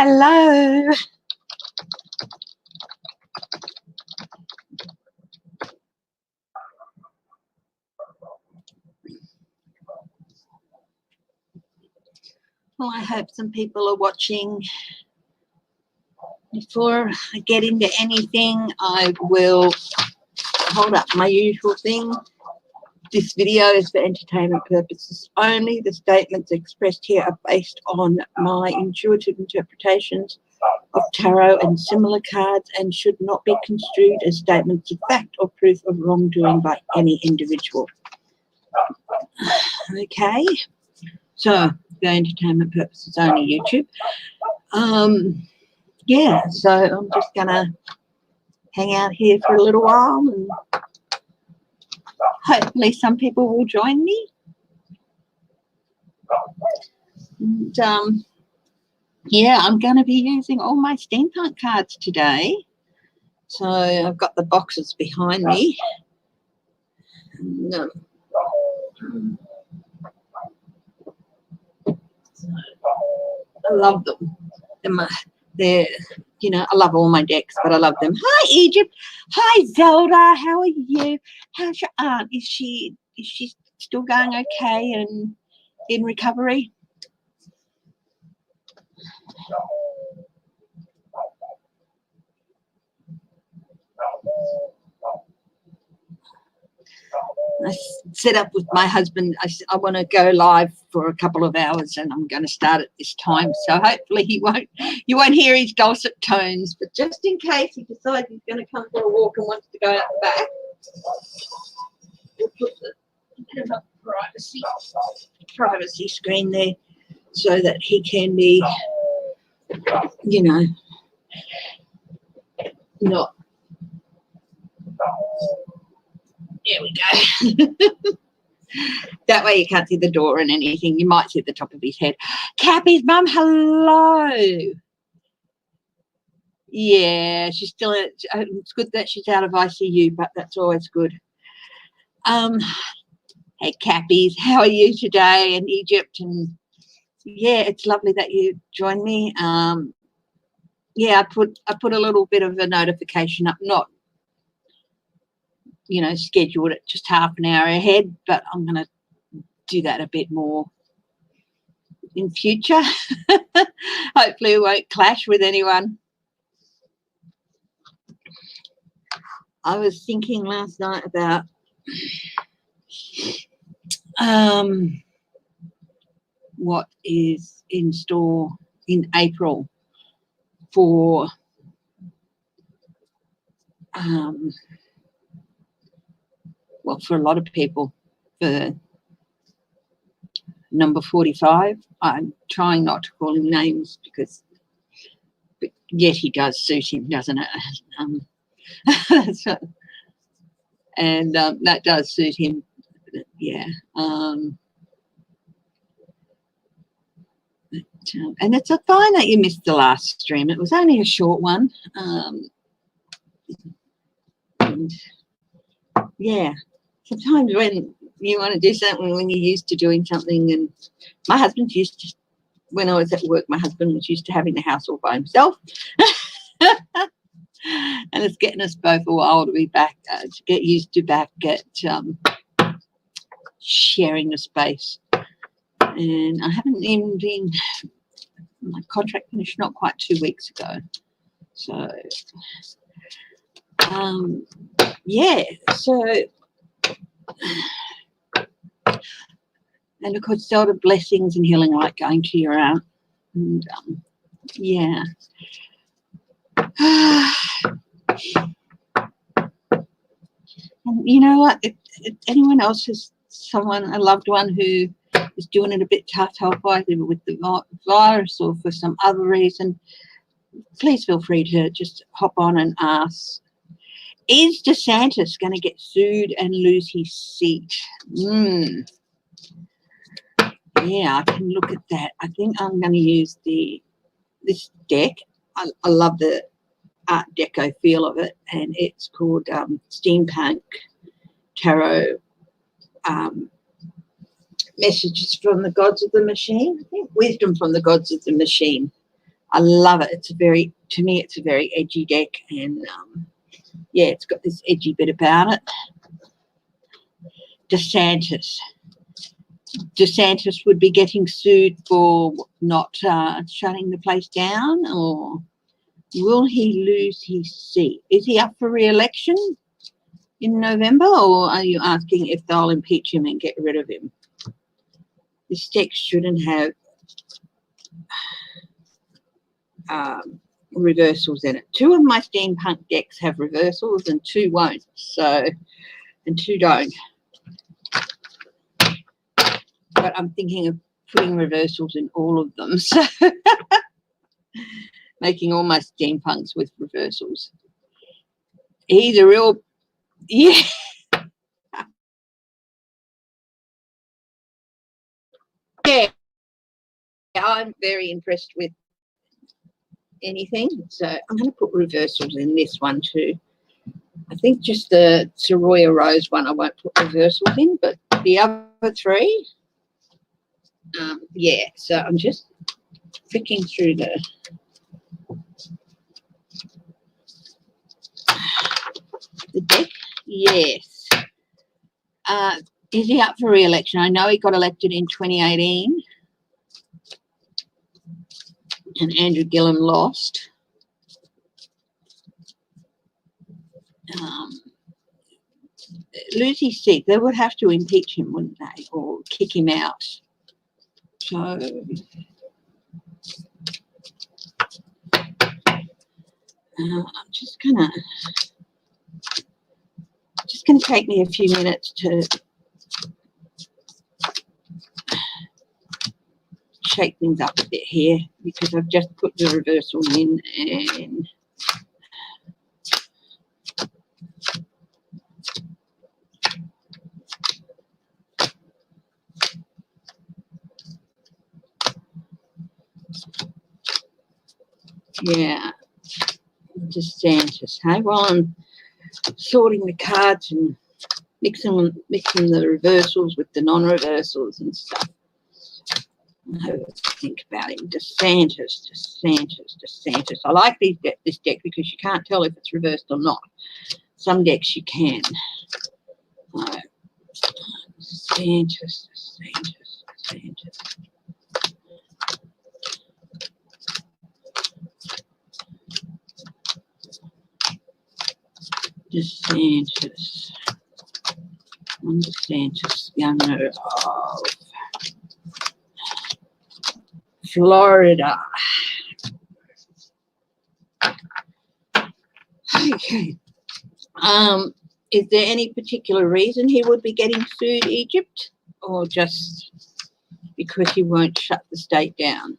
Hello. Well, I hope some people are watching. Before I get into anything, I will hold up my usual thing. This video is for entertainment purposes only. The statements expressed here are based on my intuitive interpretations of tarot and similar cards and should not be construed as statements of fact or proof of wrongdoing by any individual. Okay, so for entertainment purposes only, YouTube. Yeah, so I'm just gonna hang out here for a little while and hopefully some people will join me. And yeah, I'm going to be using all my steampunk cards today. So I've got the boxes behind me. And, I love them. They're, you know, I love all my decks, but I love them. Hi, Egypt. Hi, Zelda. How are you? How's your aunt? Is she still going okay and in recovery? I set up with my husband. I want to go live for a couple of hours, and I'm going to start at this time. So hopefully you won't hear his dulcet tones. But just in case he decides he's going to come for a walk and wants to go out the back, we'll put a bit of a privacy screen there so that he can be, you know, not. There we go. That way you can't see the door and anything. You might see the top of his head. Cappy's mum, hello. Yeah, she's still. It's good that she's out of ICU, but that's always good. Hey, Cappies, how are you today in Egypt? And yeah, it's lovely that you joined me. Yeah, I put a little bit of a notification up, not, you know, scheduled it just half an hour ahead, but I'm going to do that a bit more in future. Hopefully it won't clash with anyone. I was thinking last night about what is in store in April for well, for a lot of people, for number 45. I'm trying not to call him names because, but yet he does suit him, doesn't it? So, and that does suit him. Yeah. And it's a fine that you missed the last stream. It was only a short one. And yeah, sometimes when you want to do something, when you're used to doing something, and my husband's used to, when I was at work, my husband was used to having the house all by himself. And it's getting us both a while to be back, to get used to back at sharing the space. And I haven't even been, my contract finished not quite 2 weeks ago. So, yeah, so, and of course, all the blessings and healing like going to your aunt. And, yeah. And you know what? If anyone else has someone, a loved one who is doing it a bit tough health-wise, either with the virus or for some other reason, please feel free to just hop on and ask. Is DeSantis going to get sued and lose his seat? Yeah, I can look at that. I think I'm going to use this deck. I love the Art Deco feel of it, and it's called Steampunk Tarot Messages from the Gods of the Machine. I think Wisdom from the Gods of the Machine. I love it. It's a very, to me, it's a very edgy deck, and yeah, it's got this edgy bit about it. DeSantis would be getting sued for not shutting the place down, or will he lose his seat? Is he up for re-election in November, or are you asking if they'll impeach him and get rid of him? This deck shouldn't have reversals in it. 2 of my steampunk decks have reversals and 2 won't, so, and 2 don't. But I'm thinking of putting reversals in all of them, so making all my steampunks with reversals. He's a real, yeah. Yeah, I'm very impressed with anything, so I'm going to put reversals in this one too. I think just the Soroya Rose one I won't put reversals in, but the other 3, yeah. So I'm just flicking through the deck. Yes. Is he up for re-election? I know he got elected in 2018 and Andrew Gillum lost. Lose his seat, they would have to impeach him, wouldn't they, or kick him out. So I'm just gonna take me a few minutes to shake things up a bit here, because I've just put the reversal in, and yeah, DeSantis. Hey, while I'm sorting the cards and mixing the reversals with the non-reversals and stuff, I have to think about him. DeSantis. I like this deck because you can't tell if it's reversed or not. Some decks you can. DeSantis. DeSantis, governor of Florida. Okay. Is there any particular reason he would be getting sued, Egypt, or just because he won't shut the state down?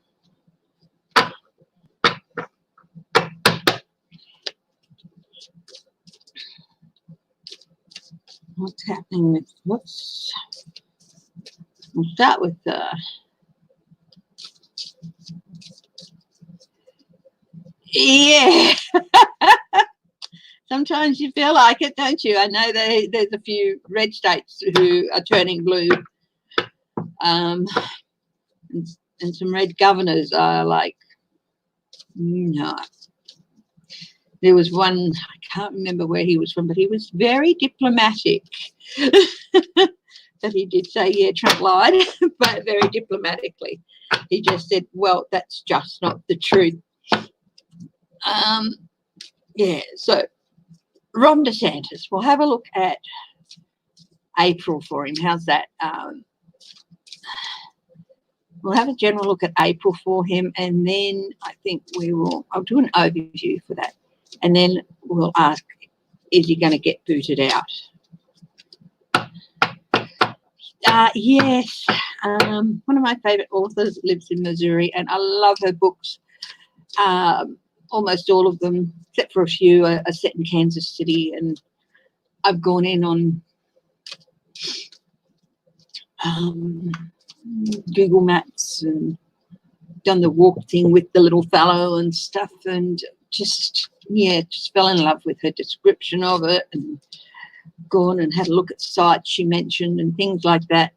What's happening with we'll start with yeah. Sometimes you feel like it, don't you? I know there's a few red states who are turning blue, and some red governors are like, no. There was one, I can't remember where he was from, but he was very diplomatic. But he did say, yeah, Trump lied, but very diplomatically. He just said, well, that's just not the truth. Yeah, so Ron DeSantis, we'll have a look at April for him. How's that? We'll have a general look at April for him, and then I think I'll do an overview for that. And then we'll ask, is he going to get booted out? Yes. One of my favourite authors lives in Missouri, and I love her books. Almost all of them, except for a few, are set in Kansas City, and I've gone in on Google Maps and done the walk thing with the little fellow and stuff, and just fell in love with her description of it, and gone and had a look at sites she mentioned and things like that.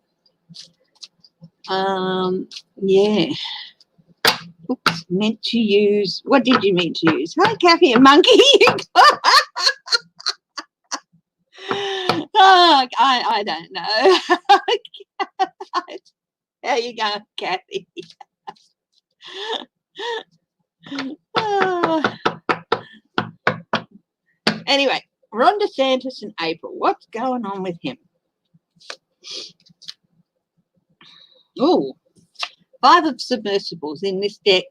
Yeah. books meant to use? What did you mean to use? Hi, Kathy, a monkey. Oh, I don't know. How you going, Kathy? Oh. Anyway, Ron DeSantis in April. What's going on with him? Oh, 5 of submersibles in this deck.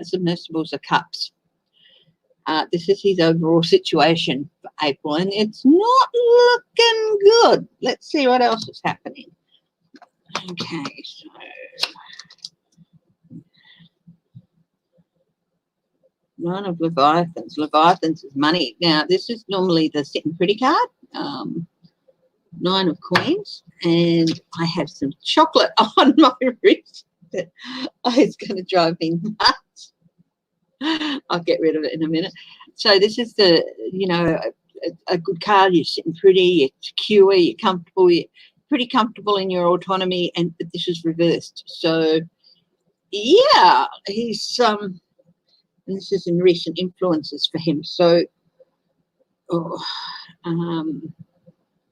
Submersibles are cups. This is his overall situation for April, and it's not looking good. Let's see what else is happening. Okay, so Nine of Leviathans. Leviathans is money. Now, this is normally the sitting pretty card. 9 of Queens, and I have some chocolate on my wrist that is going to drive me nuts. I'll get rid of it in a minute. So this is the, you know, a good card. You're sitting pretty, you're secure, you're comfortable, you're pretty comfortable in your autonomy, and this is reversed. So yeah, he's and this is in recent influences for him. So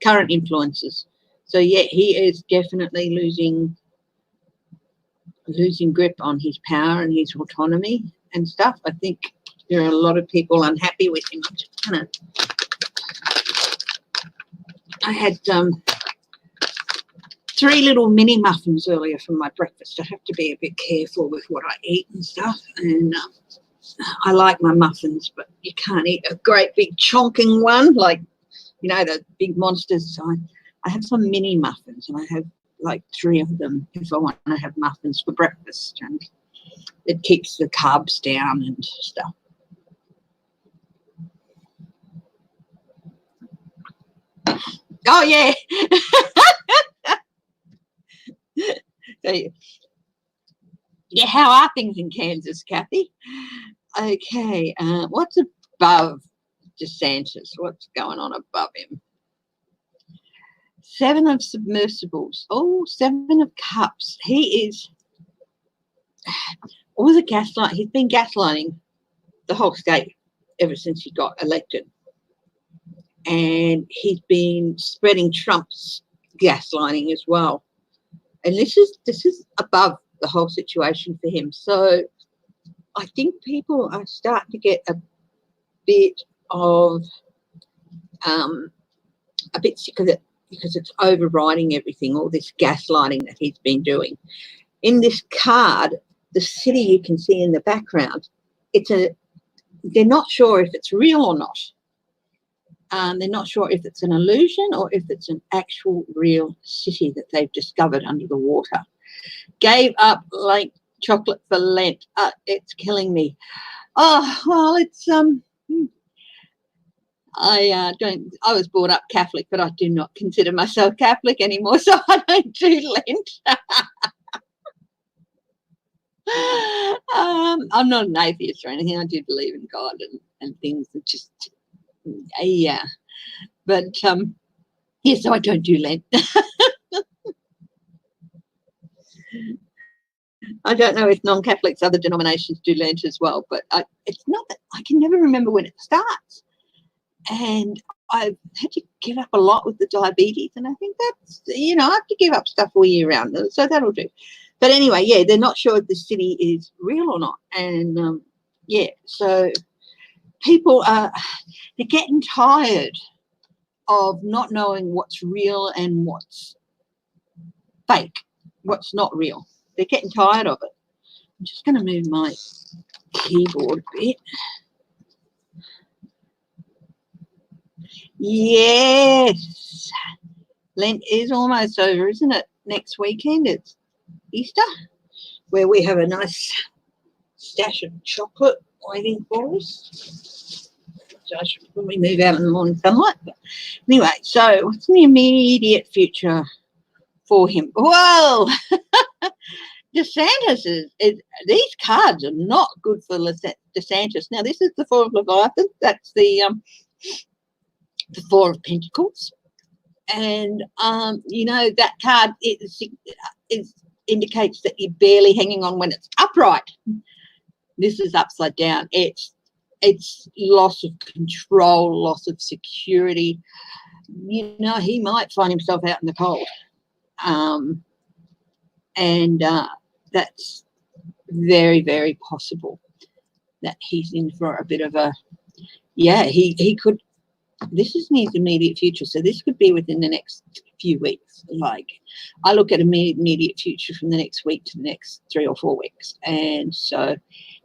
current influences. So yeah, he is definitely losing grip on his power and his autonomy and stuff. I think there are a lot of people unhappy with him. I'm just gonna, I had 3 little mini muffins earlier for my breakfast. I have to be a bit careful with what I eat and stuff, and I like my muffins, but you can't eat a great big chonking one like, you know, the big monsters. So I have some mini muffins, and I have like 3 of them if I want to have muffins for breakfast, and it keeps the carbs down and stuff. Oh yeah. So, yeah, how are things in Kansas, Kathy? Okay, what's above DeSantis? What's going on above him? 7 of submersibles. Oh, 7 of cups. He is all the gaslight. He's been gaslighting the whole state ever since he got elected, and he's been spreading Trump's gaslighting as well. And this is above the whole situation for him. So I think people are starting to get a bit of a bit sick of it, because it's overriding everything, all this gaslighting that he's been doing. In this card, the city you can see in the background, they're not sure if it's real or not. They're not sure if it's an illusion or if it's an actual real city that they've discovered under the water. Gave up like chocolate for Lent. It's killing me. Oh, well, it's I was brought up Catholic, but I do not consider myself Catholic anymore, so I don't do Lent. I'm not an atheist or anything. I do believe in God and things that just, yeah. But yeah, so I don't do Lent. I don't know if non-Catholics, other denominations do Lent as well, but it's not that I can never remember when it starts. And I've had to give up a lot with the diabetes, and I think that's, you know, I have to give up stuff all year round, so that'll do. But anyway, yeah, they're not sure if the city is real or not. And yeah, so people they're getting tired of not knowing what's real and what's fake, what's not real. They're getting tired of it. I'm just going to move my keyboard a bit. Yes, Lent is almost over, isn't it? Next weekend it's Easter, where we have a nice stash of chocolate waiting for us. So I should probably move out in the morning sunlight. But anyway, so what's in the immediate future for him? Whoa! DeSantis these cards are not good for DeSantis. Now, this is the 4 of Leviathan. That's the 4 of Pentacles. And, you know, that card indicates that you're barely hanging on when it's upright. This is upside down. It's loss of control, loss of security. You know, he might find himself out in the cold. And that's very, very possible that he's in for a bit of a, yeah, he could, this is in his immediate future, so this could be within the next few weeks. Like, I look at immediate future from the next week to the next 3 or 4 weeks, and so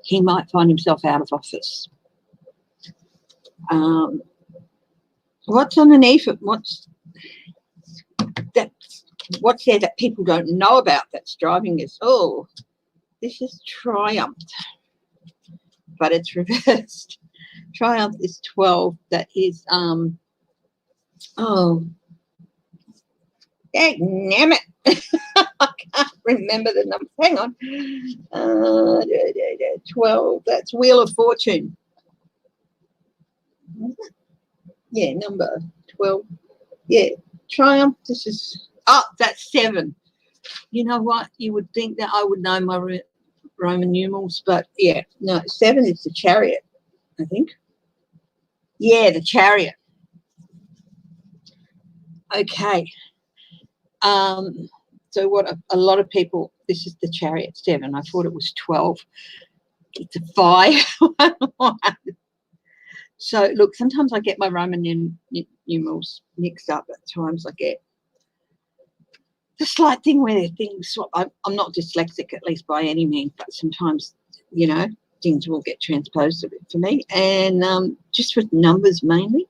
he might find himself out of office. What's underneath it? What's there that people don't know about that's driving us? Oh, this is triumphed, but it's reversed. Triumph is 12. That is oh, damn it. I can't remember the number. Hang on. 12. That's Wheel of Fortune. Yeah, number 12. Yeah, Triumph. This is, oh, that's 7. You know what? You would think that I would know my Roman numerals, but yeah, no, 7 is the Chariot, I think. Yeah, the Chariot. Okay. So what a lot of people, this is the Chariot, 7. I thought it was 12. It's a 5. So look, sometimes I get my Roman numerals mixed up. At times I get the slight thing where things, I'm not dyslexic, at least by any means, but sometimes, you know, things will get transposed a bit for me, and just with numbers mainly.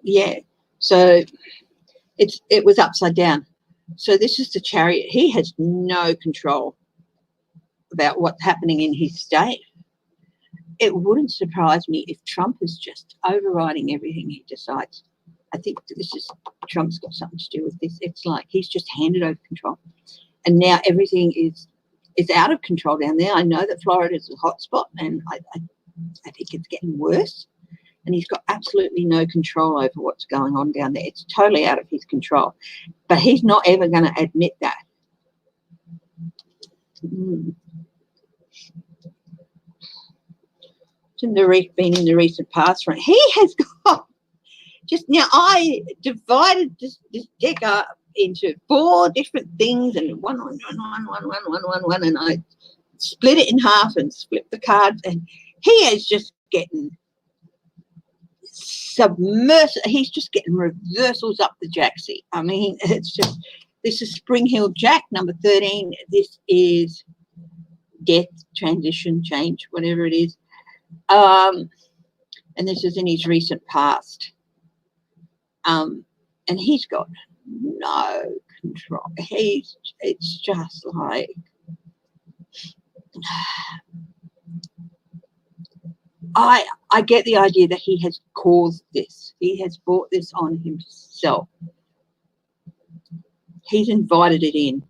Yeah, so it was upside down. So this is the Chariot. He has no control about what's happening in his state. It wouldn't surprise me if Trump is just overriding everything he decides. I think Trump's got something to do with this. It's like he's just handed over control, and now everything is out of control down there. I know that Florida is a hot spot, and I think it's getting worse, and he's got absolutely no control over what's going on down there. It's totally out of his control, but he's not ever going to admit that. Been in the recent past, right? He has got just now. I divided this deck up into 4 different things, and one, and I split it in half and split the cards, and he is just getting submersed. He's just getting reversals up the jacksie. I mean, it's just, this is Spring Hill Jack, number 13. This is death, transition, change, whatever it is. And this is in his recent past. And he's got no control. It's just like, I get the idea that he has caused this. He has brought this on himself. He's invited it in.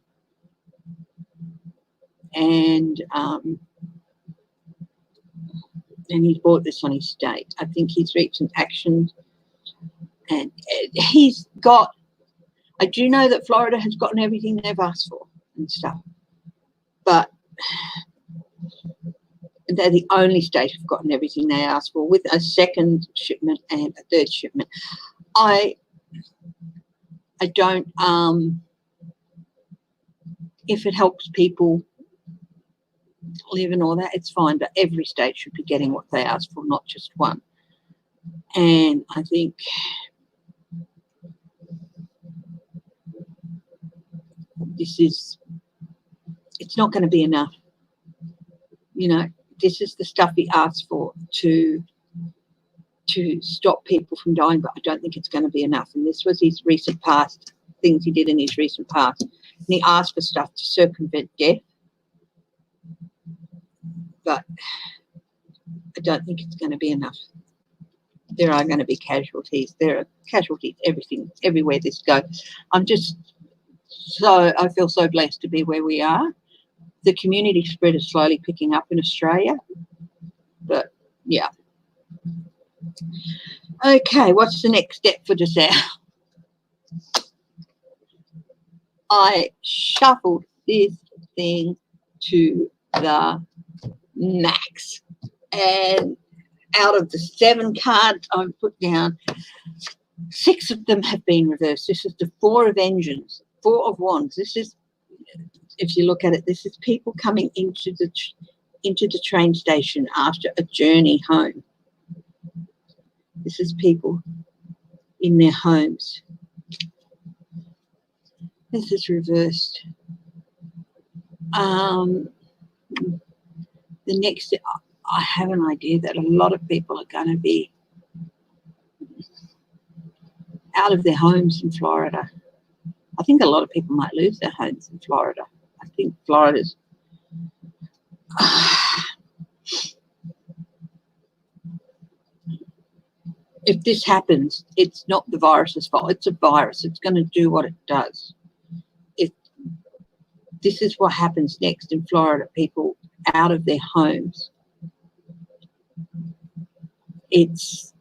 And he's brought this on his state. I think he's reached an action, and he's got, I do know that Florida has gotten everything they've asked for and stuff, but they're the only state who've gotten everything they asked for, with a second shipment and a third shipment. I don't, if it helps people live and all that, it's fine, but every state should be getting what they asked for, not just one. And I think it's not going to be enough. You know, this is the stuff he asked for to stop people from dying, but I don't think it's going to be enough. And this was his recent past, things he did in his recent past. And he asked for stuff to circumvent death, but I don't think it's going to be enough. There are going to be casualties. There are casualties everywhere this goes. I feel so blessed to be where we are. The community spread is slowly picking up in Australia, but yeah. Okay, what's the next step for Giselle? I shuffled this thing to the max. And out of the 7 cards I've put down, 6 of them have been reversed. This is the 4 of engines, 4 of wands. This is, if you look at it, this is people coming into the train station after a journey home. This is people in their homes. This is reversed. The next, I have an idea that a lot of people are going to be out of their homes in Florida. I think a lot of people might lose their homes in Florida. I think Florida's if this happens, it's not the virus's fault. It's a virus. It's going to do what it does. If this is what happens next in Florida, people out of their homes, it's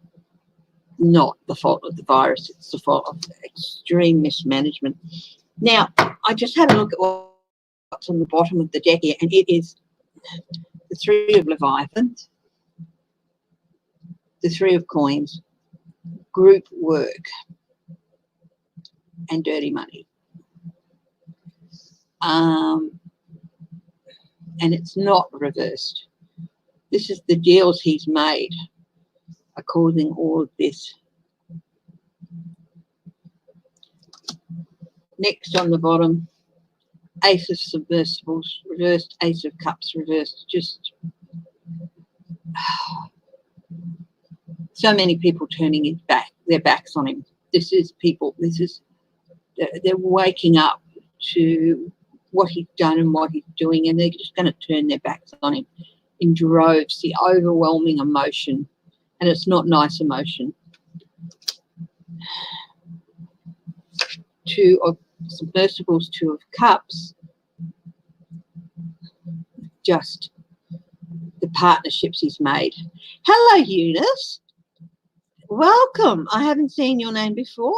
not the fault of the virus. It's the fault of extreme mismanagement. Now, I just had a look at what's on the bottom of the deck here, and it is the 3 of Leviathans, the 3 of coins, group work, and dirty money. And it's not reversed. This is the deals he's made are causing all of this. Next on the bottom, Ace of Submersibles reversed, Ace of Cups reversed. Just so many people turning their backs on him. This is people, they're waking up to what he's done and what he's doing, and they're just going to turn their backs on him in droves. The overwhelming emotion, and it's not nice emotion. 2 of Submersibles, 2 of Cups, just the partnerships he's made. Hello, Eunice. Welcome. I haven't seen your name before.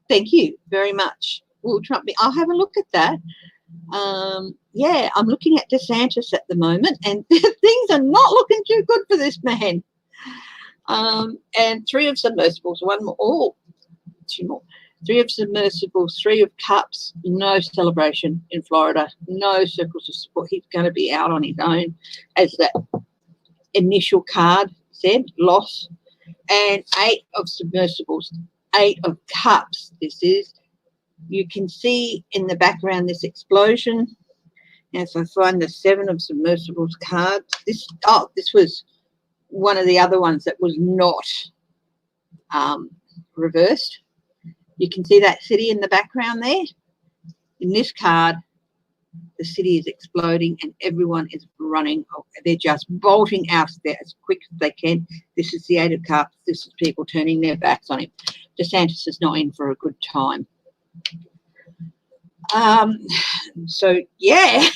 Thank you very much. Will Trump be? I'll have a look at that. Yeah, I'm looking at DeSantis at the moment, and things are not looking too good for this man. And 3 of Submersibles, 1 more, oh, 2 more. 3 of Submersibles, 3 of Cups, no celebration in Florida, no circles of support. He's going to be out on his own, as that initial card said, loss. And 8 of Submersibles, 8 of Cups. This is, you can see in the background this explosion. And if I find the 7 of Submersibles card, this was one of the other ones that was not reversed. You can see that city in the background there. In this card, the city is exploding and everyone is running. They're just bolting out of there as quick as they can. This is the 8 of Cups. This is people turning their backs on him. DeSantis is not in for a good time. So, yeah.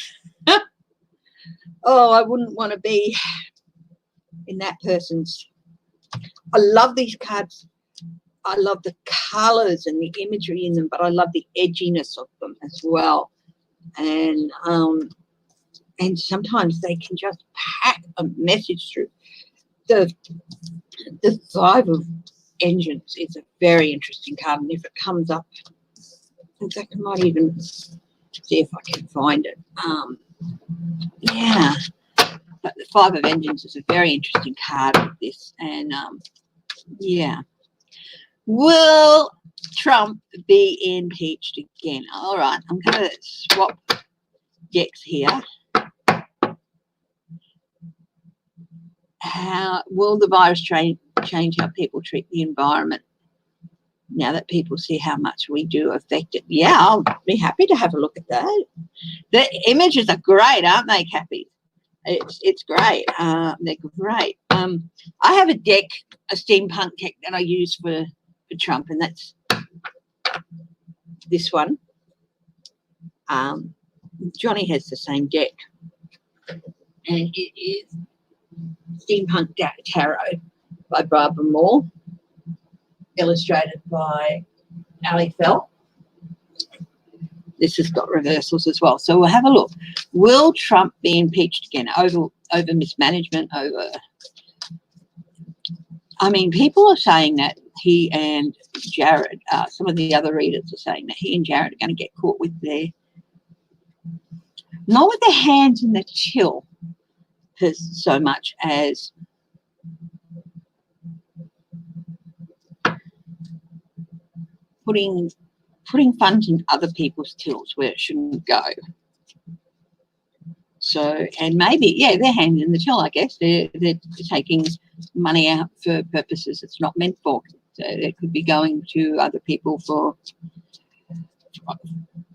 Oh, I wouldn't want to be in that person's. I love these cards. I love the colours and the imagery in them, but I love the edginess of them as well. And sometimes they can just pack a message through. The 5 of Engines is a very interesting card, and if it comes up, in fact, I might even see if I can find it. Yeah, but the 5 of Engines is a very interesting card with this, and yeah. Will Trump be impeached again? All right, I'm going to swap decks here. How will the virus change how people treat the environment now that people see how much we do affect it? Yeah, I'll be happy to have a look at that. The images are great, aren't they, Kathy? It's great. They're great. I have a deck, a steampunk deck that I use for Trump, and that's this one. Johnny has the same deck, and it is Steampunk Tarot by Barbara Moore, illustrated by Ali Fell. This has got reversals as well, so we'll have a look. Will Trump be impeached again over mismanagement, over... I mean, people are saying that he and Jared, some of the other readers are saying that he and Jared are going to get caught with not with their hands in the till so much as putting funds in other people's tills where it shouldn't go. So, and maybe, yeah, they're hands in the till, I guess. They're taking money out for purposes it's not meant for. So it could be going to other people for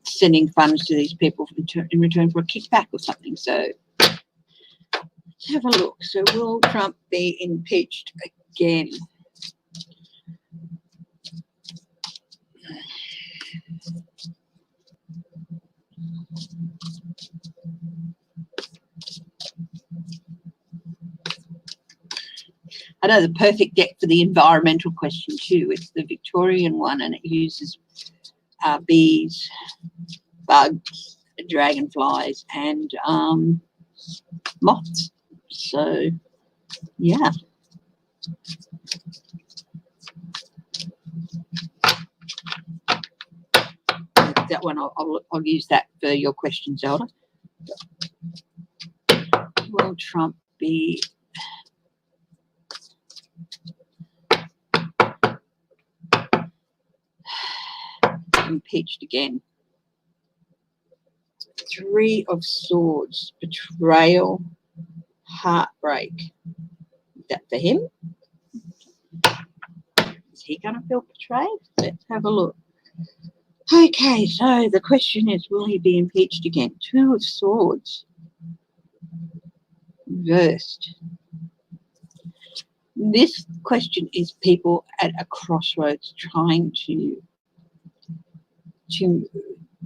sending funds to these people in return for a kickback or something. So let's have a look. So will Trump be impeached again? I know the perfect deck for the environmental question too. It's the Victorian one, and it uses bees, bugs, dragonflies, and moths. So, yeah. That one, I'll use that for your question, Zelda. Will Trump be impeached again? Three of Swords, betrayal, heartbreak. Is that for him? Is he going to feel betrayed? Let's have a look. Okay, so the question is, will he be impeached again? Two of Swords. Reversed. This question is people at a crossroads trying to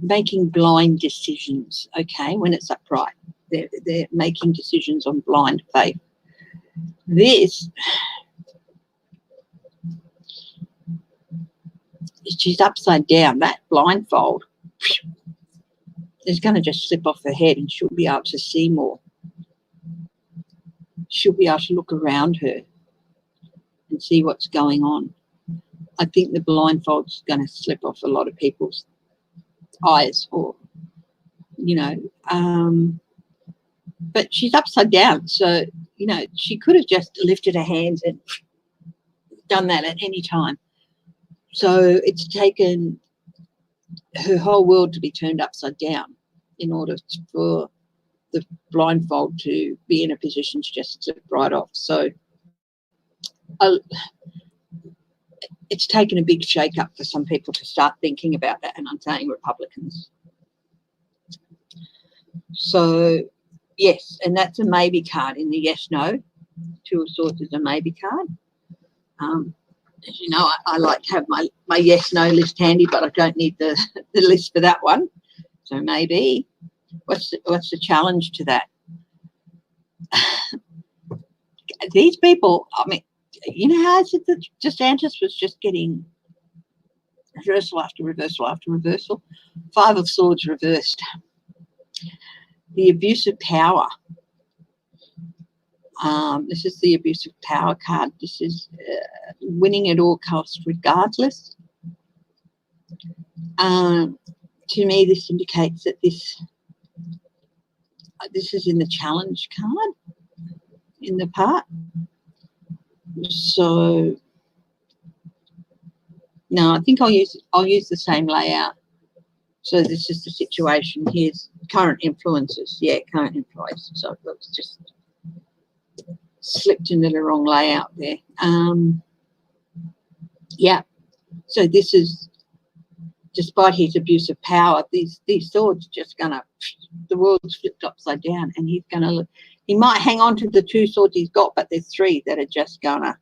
making blind decisions, okay, when it's upright. They're making decisions on blind faith. This, she's upside down. That blindfold is going to just slip off her head and she'll be able to see more. She'll be able to look around her and see what's going on. I think the blindfold's going to slip off a lot of people's eyes, or, you know, but she's upside down. So, you know, she could have just lifted her hands and done that at any time. So it's taken her whole world to be turned upside down in order for the blindfold to be in a position to just slip right off. So it's taken a big shake-up for some people to start thinking about that, and I'm saying Republicans. So, yes, and that's a maybe card in the yes-no. Two of Swords is a maybe card. As you know, I like to have my yes-no list handy, but I don't need the list for that one. So maybe. What's the challenge to that? These people, I mean, you know how I said that DeSantis was just getting reversal after reversal after reversal? Five of Swords reversed. The abuse of power. This is the abuse of power card. This is winning at all costs regardless. To me, this indicates that this is in the challenge card in the part. So no, I think I'll use the same layout. So this is the situation. Here's current influences. Yeah, current influences. So it's just slipped into the wrong layout there. Yeah. So this is, despite his abuse of power, these swords are just gonna, the world's flipped upside down, and he's gonna, he might hang on to the two swords he's got, but there's three that are just gonna,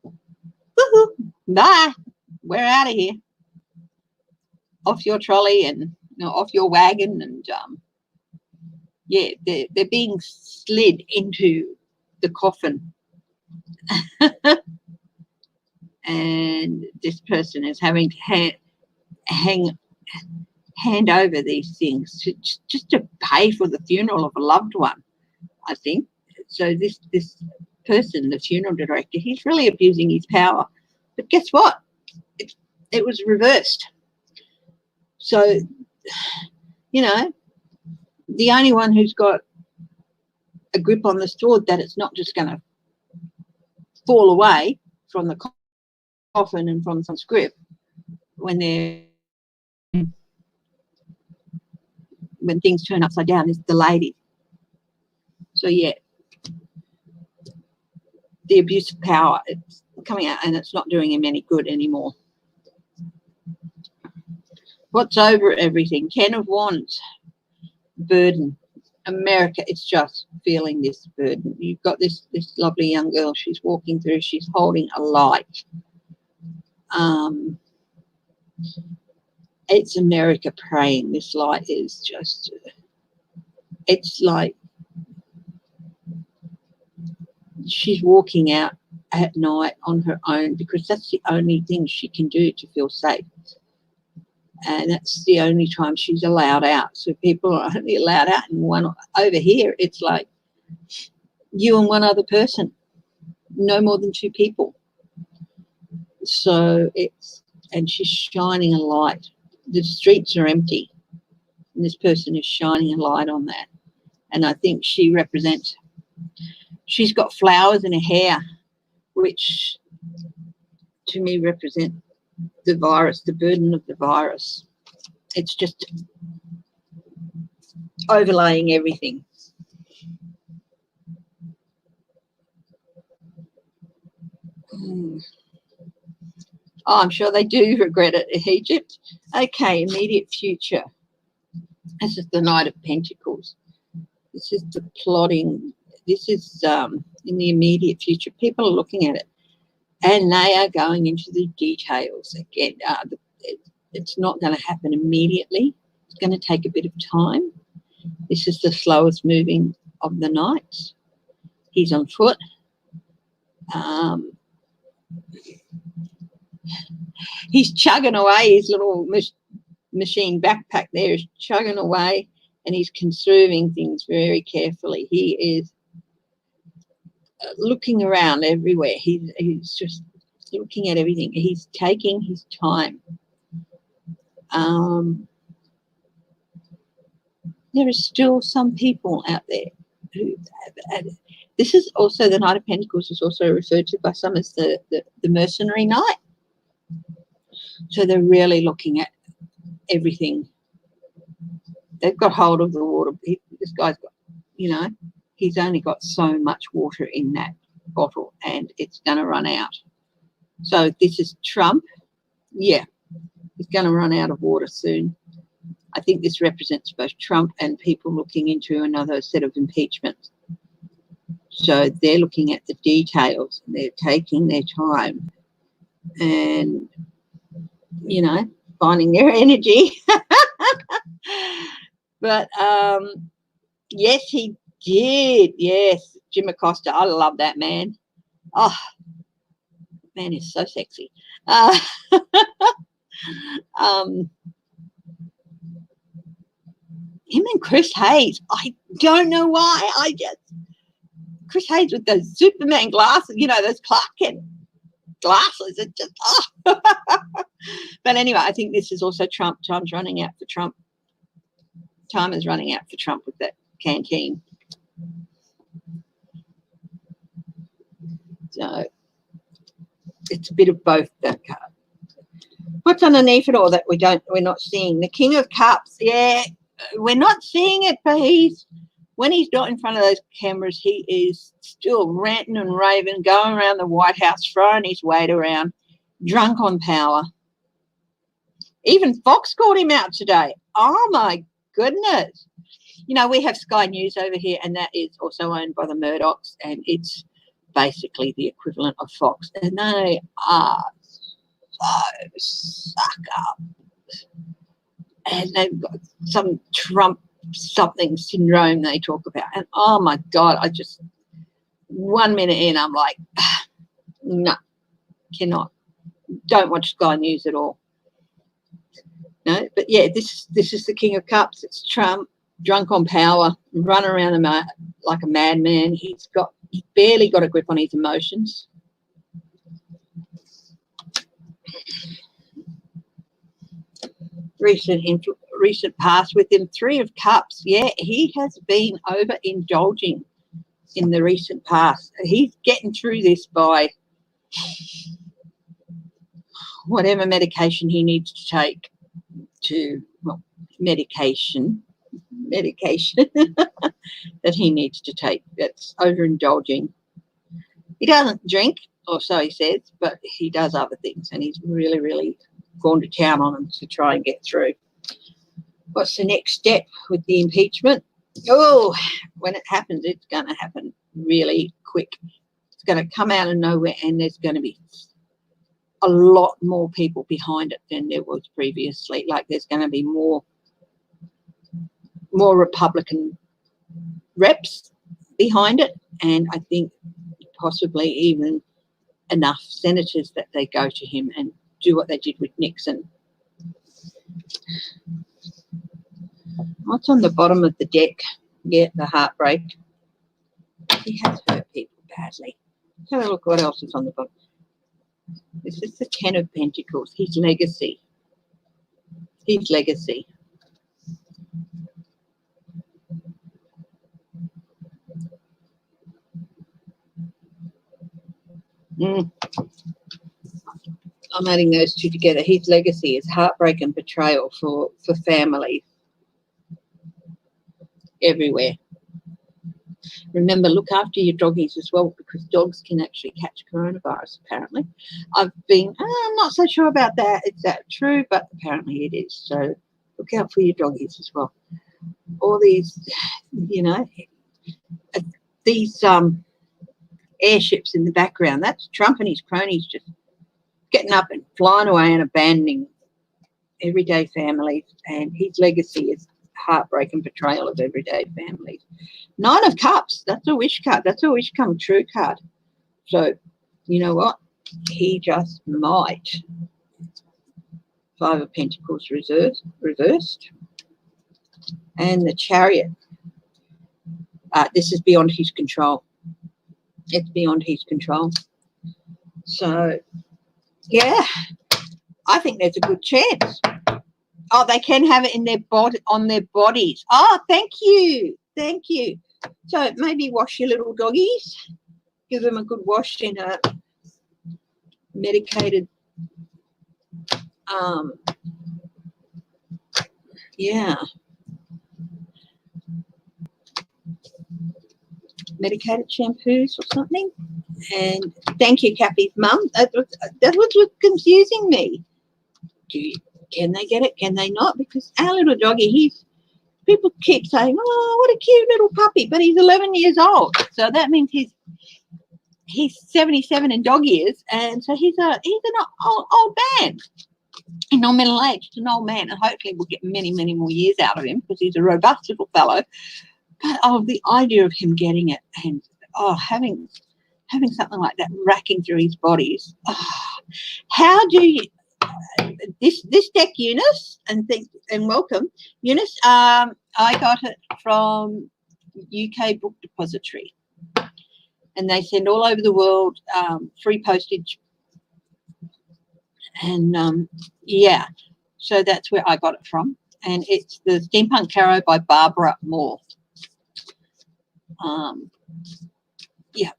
woohoo, bye, we're out of here, off your trolley and, you know, off your wagon, and yeah, they're being slid into the coffin. And this person is having to hang hand over these things just to pay for the funeral of a loved one, I think. So this person, the funeral director, he's really abusing his power. But guess what? It was reversed. So, you know, the only one who's got a grip on the sword that it's not just going to fall away from the coffin and from some script when things turn upside down is the lady. So yeah, the abuse of power, it's coming out and it's not doing him any good anymore. What's over everything? 10 of Wands, burden. America is just feeling this burden. You've got this lovely young girl. She's walking through. She's holding a light. It's America praying. This light is just. It's like she's walking out at night on her own because that's the only thing she can do to feel safe. And that's the only time she's allowed out. So people are only allowed out in one. Over here, it's like you and one other person, no more than 2 people. So and she's shining a light. The streets are empty, and this person is shining a light on that. And I think she represents, she's got flowers in her hair, which to me represent the virus, the burden of the virus. It's just overlaying everything. Oh, I'm sure they do regret it, Egypt. Okay, immediate future. This is the Knight of Pentacles. This is the plotting. This is in the immediate future. People are looking at it. And they are going into the details again. It's not going to happen immediately. It's going to take a bit of time. This is the slowest moving of the knights. He's on foot. He's chugging away. His little machine backpack there is chugging away, and he's conserving things very carefully. He is looking around everywhere. He's just looking at everything. He's taking his time. There are still some people out there who this is also the Knight of Pentacles is also referred to by some as the mercenary knight. So they're really looking at everything. They've got hold of the water. This guy's got, you know, he's only got so much water in that bottle and it's going to run out. So this is Trump. Yeah, he's going to run out of water soon. I think this represents both Trump and people looking into another set of impeachments. So they're looking at the details. They're taking their time and, you know, finding their energy. But, yes, he did. Yes, Jim Acosta. I love that man. Oh, man is so sexy. Him and Chris Hayes. I don't know why. Chris Hayes with those Superman glasses, you know, those Clark Kent glasses. It just, oh. But anyway, I think this is also Trump. Time's running out for Trump. Time is running out for Trump with that canteen. So it's a bit of both, that card. What's underneath it all that we're not seeing? The King of Cups. Yeah, we're not seeing it, but when he's not in front of those cameras, he is still ranting and raving, going around the White House, throwing his weight around, drunk on power. Even Fox called him out today. Oh, my goodness. You know, we have Sky News over here, and that is also owned by the Murdochs, and it's basically the equivalent of Fox. And they are so suck up. And they've got some Trump something syndrome they talk about. And, oh, my God, 1 minute in, I'm like, no, cannot. Don't watch Sky News at all. No, but yeah, this is the King of Cups. It's Trump, drunk on power, run around like a madman. He's barely got a grip on his emotions. Recent past with him, Three of Cups. Yeah, he has been overindulging in the recent past. He's getting through this by whatever medication he needs to take medication that he needs to take. That's overindulging. He doesn't drink, or so he says, but he does other things, and he's really, really gone to town on them to try and get through. What's the next step with the impeachment? Oh, when it happens, it's going to happen really quick. It's going to come out of nowhere, and there's going to be a lot more people behind it than there was previously. Like, there's going to be more Republican reps behind it, and I think possibly even enough senators that they go to him and do what they did with Nixon. What's on the bottom of the deck? Yeah, the heartbreak. He has hurt people badly. Have a look what else is on the bottom. This is the Ten of Pentacles. His legacy. His legacy. I'm adding those two together. His legacy is heartbreak and betrayal for families everywhere. Remember, look after your doggies as well, because dogs can actually catch coronavirus, apparently. I'm not so sure about that. Is that true? But apparently it is. So look out for your doggies as well. All these, these airships in the background, that's Trump and his cronies just getting up and flying away and abandoning everyday families, and his legacy is heartbreak and betrayal of everyday families. Nine of Cups, that's a wish card. That's a wish come true card. So, you know what? He just might. Five of Pentacles reversed. And the Chariot. This is beyond his control. It's beyond his control. So, yeah, I think there's a good chance. Oh, they can have it in their on their bodies. Oh, thank you. Thank you. So maybe wash your little doggies. Give them a good wash in a medicated, medicated shampoos or something. And thank you, Cappy's mum. That was confusing me. Can they get it? Can they not? Because our little doggy, people keep saying, oh, what a cute little puppy, but he's 11 years old. So that means he's 77 in dog years, and so he's an old man. He's not middle-aged, an old man, and hopefully we'll get many, many more years out of him because he's a robust little fellow. But the idea of him getting it and having something like that racking through his bodies. How do you? This deck, Eunice, and welcome, Eunice. I got it from UK Book Depository, and they send all over the world, free postage, and so that's where I got it from, and it's the Steampunk Tarot by Barbara Moore. Yeah.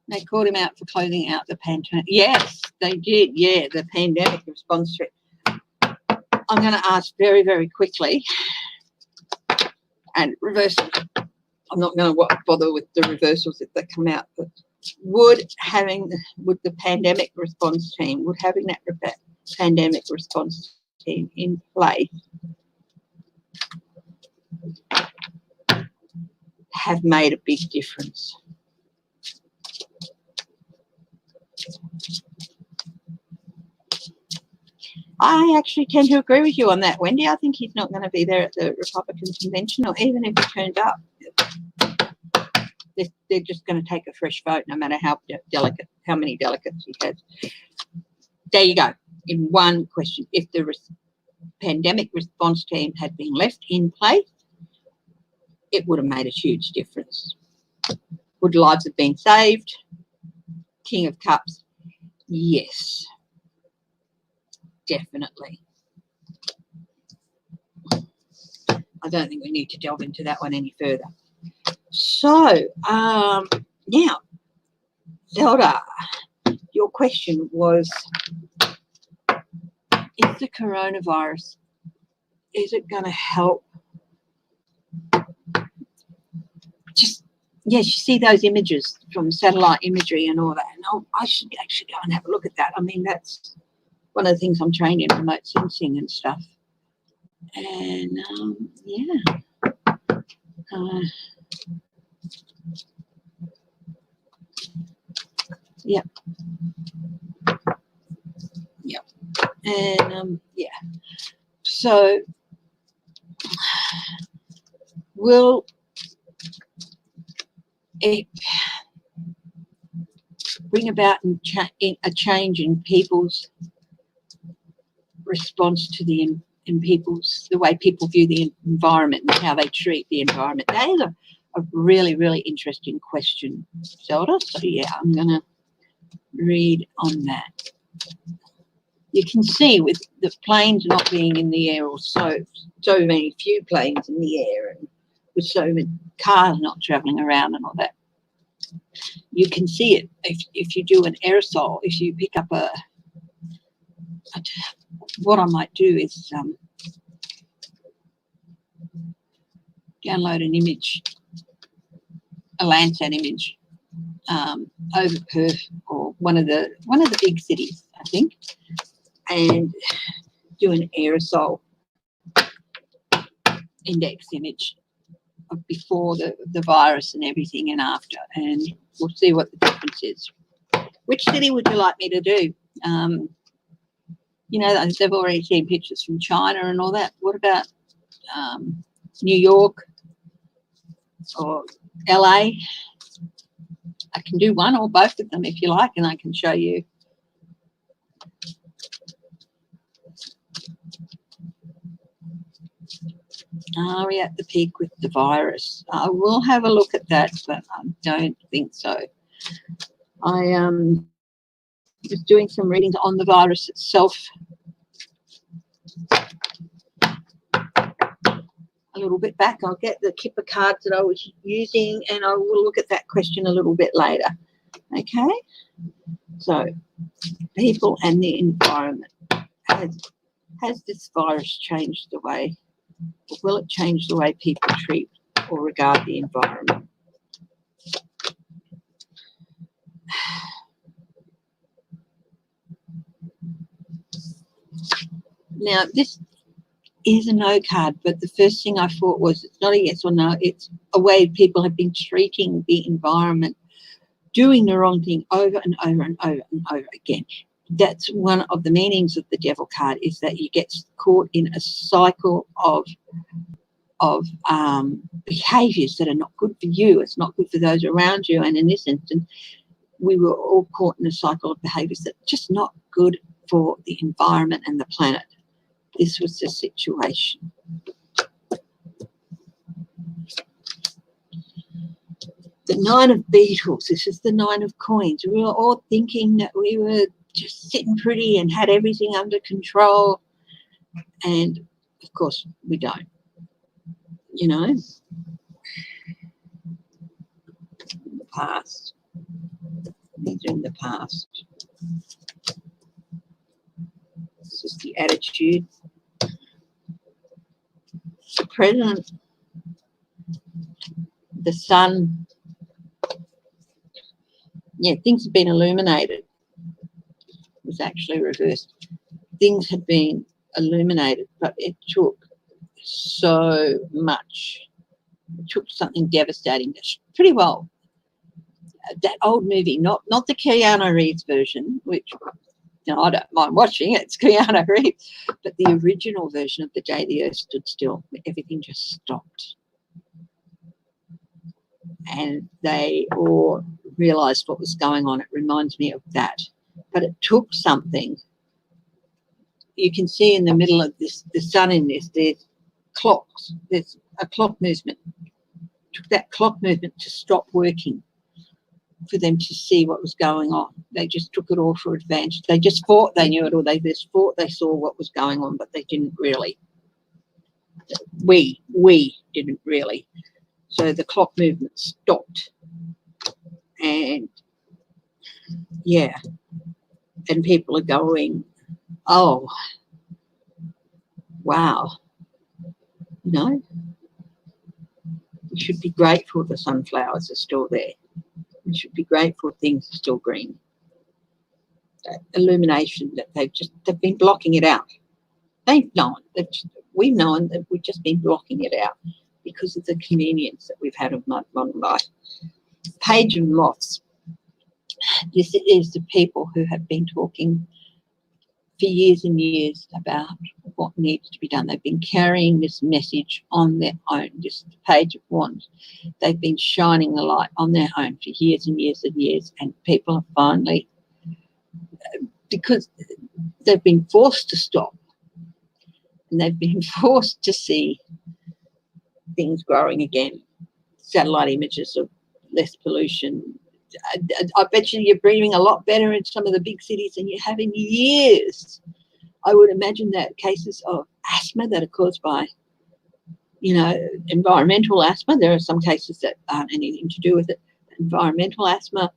They called him out for closing out the pandemic. Yes, they did. Yeah, the pandemic response to it. I'm going to ask very, very quickly and reverse. I'm not going to bother with the reversals if they come out. But would the pandemic response team, having that pandemic response team in place have made a big difference? I actually tend to agree with you on that, Wendy. I think he's not going to be there at the Republican convention, or even if he turns up, They're just going to take a fresh vote, no matter how delicate, how many delegates he has. There you go. In one question, if the pandemic response team had been left in place, it would have made a huge difference. Would lives have been saved? King of Cups, yes, definitely. I don't think we need to delve into that one any further. So, now, Zelda, your question was, is the coronavirus, is it going to help? Just, yes, you see those images from satellite imagery and all that. And I should actually go and have a look at that. I mean, that's one of the things I'm trained in, remote sensing and stuff. And, yeah. Yep. Yep. And, yeah. So, will it bring about a change in people's response to the way people view the environment and how they treat the environment? That is a really, really interesting question, Zelda. So yeah, I'm going to read on that. You can see with the planes not being in the air, or so many few planes in the air, and with so many cars not travelling around and all that, you can see it. If you do an aerosol, if you pick up what I might do is download an image, a Landsat image, over Perth or one of the big cities, I think, and do an aerosol index image of before the virus and everything and after, and we'll see what the difference is. Which city would you like me to do? You know, they've already seen pictures from China and all that. What about New York or LA? I can do one or both of them if you like, and I can show you. Are we at the peak with the virus? I will have a look at that, but I don't think so. I was doing some readings on the virus itself a little bit back. I'll get the Kipper cards that I was using and I will look at that question a little bit later. Okay, so people and the environment. Has this virus changed the way, or will it change the way people treat or regard the environment? Now, this is a no card, but the first thing I thought was it's not a yes or no, it's a way people have been treating the environment, doing the wrong thing over and over and over and over again. That's one of the meanings of the devil card, is that you get caught in a cycle of behaviours that are not good for you. It's not good for those around you. And in this instance, we were all caught in a cycle of behaviours that are just not good for the environment and the planet. This was the situation. The Nine of Beetles, this is the Nine of Coins. We were all thinking that we were just sitting pretty and had everything under control. And, of course, we don't. You know, in the past. These are in the past. This is the attitude. The present, the sun. Yeah, things have been illuminated. It was actually reversed. Things had been illuminated, but it took so much. It took something devastating. Pretty well, that old movie, not the Keanu Reeves version, which, you know, I don't mind watching it. It's Keanu Reeves, but the original version of The Day the Earth Stood Still. Everything just stopped. and they all realised what was going on. It reminds me of that. But it took something. You can see in the middle of this, the sun in this, there's clocks. There's a clock movement. It took that clock movement to stop working for them to see what was going on. They just took it all for advantage. They just thought they knew it, or they just thought they saw what was going on, but they didn't really. We didn't really. So the clock movement stopped. And yeah, and people are going, oh, wow, you know, we should be grateful the sunflowers are still there. We should be grateful things are still green. That illumination that they've been blocking it out. We've known that we've just been blocking it out because of the convenience that we've had of modern life. Page of Moths. This is the people who have been talking for years and years about what needs to be done. They've been carrying this message on their own. This is the Page of Wands. They've been shining the light on their own for years and years and years, and people are finally, because they've been forced to stop, and they've been forced to see things growing again. Satellite images of less pollution. I bet you're breathing a lot better in some of the big cities than you have in years. I would imagine that cases of asthma that are caused by, you know, environmental asthma, there are some cases that aren't anything to do with it. Environmental asthma,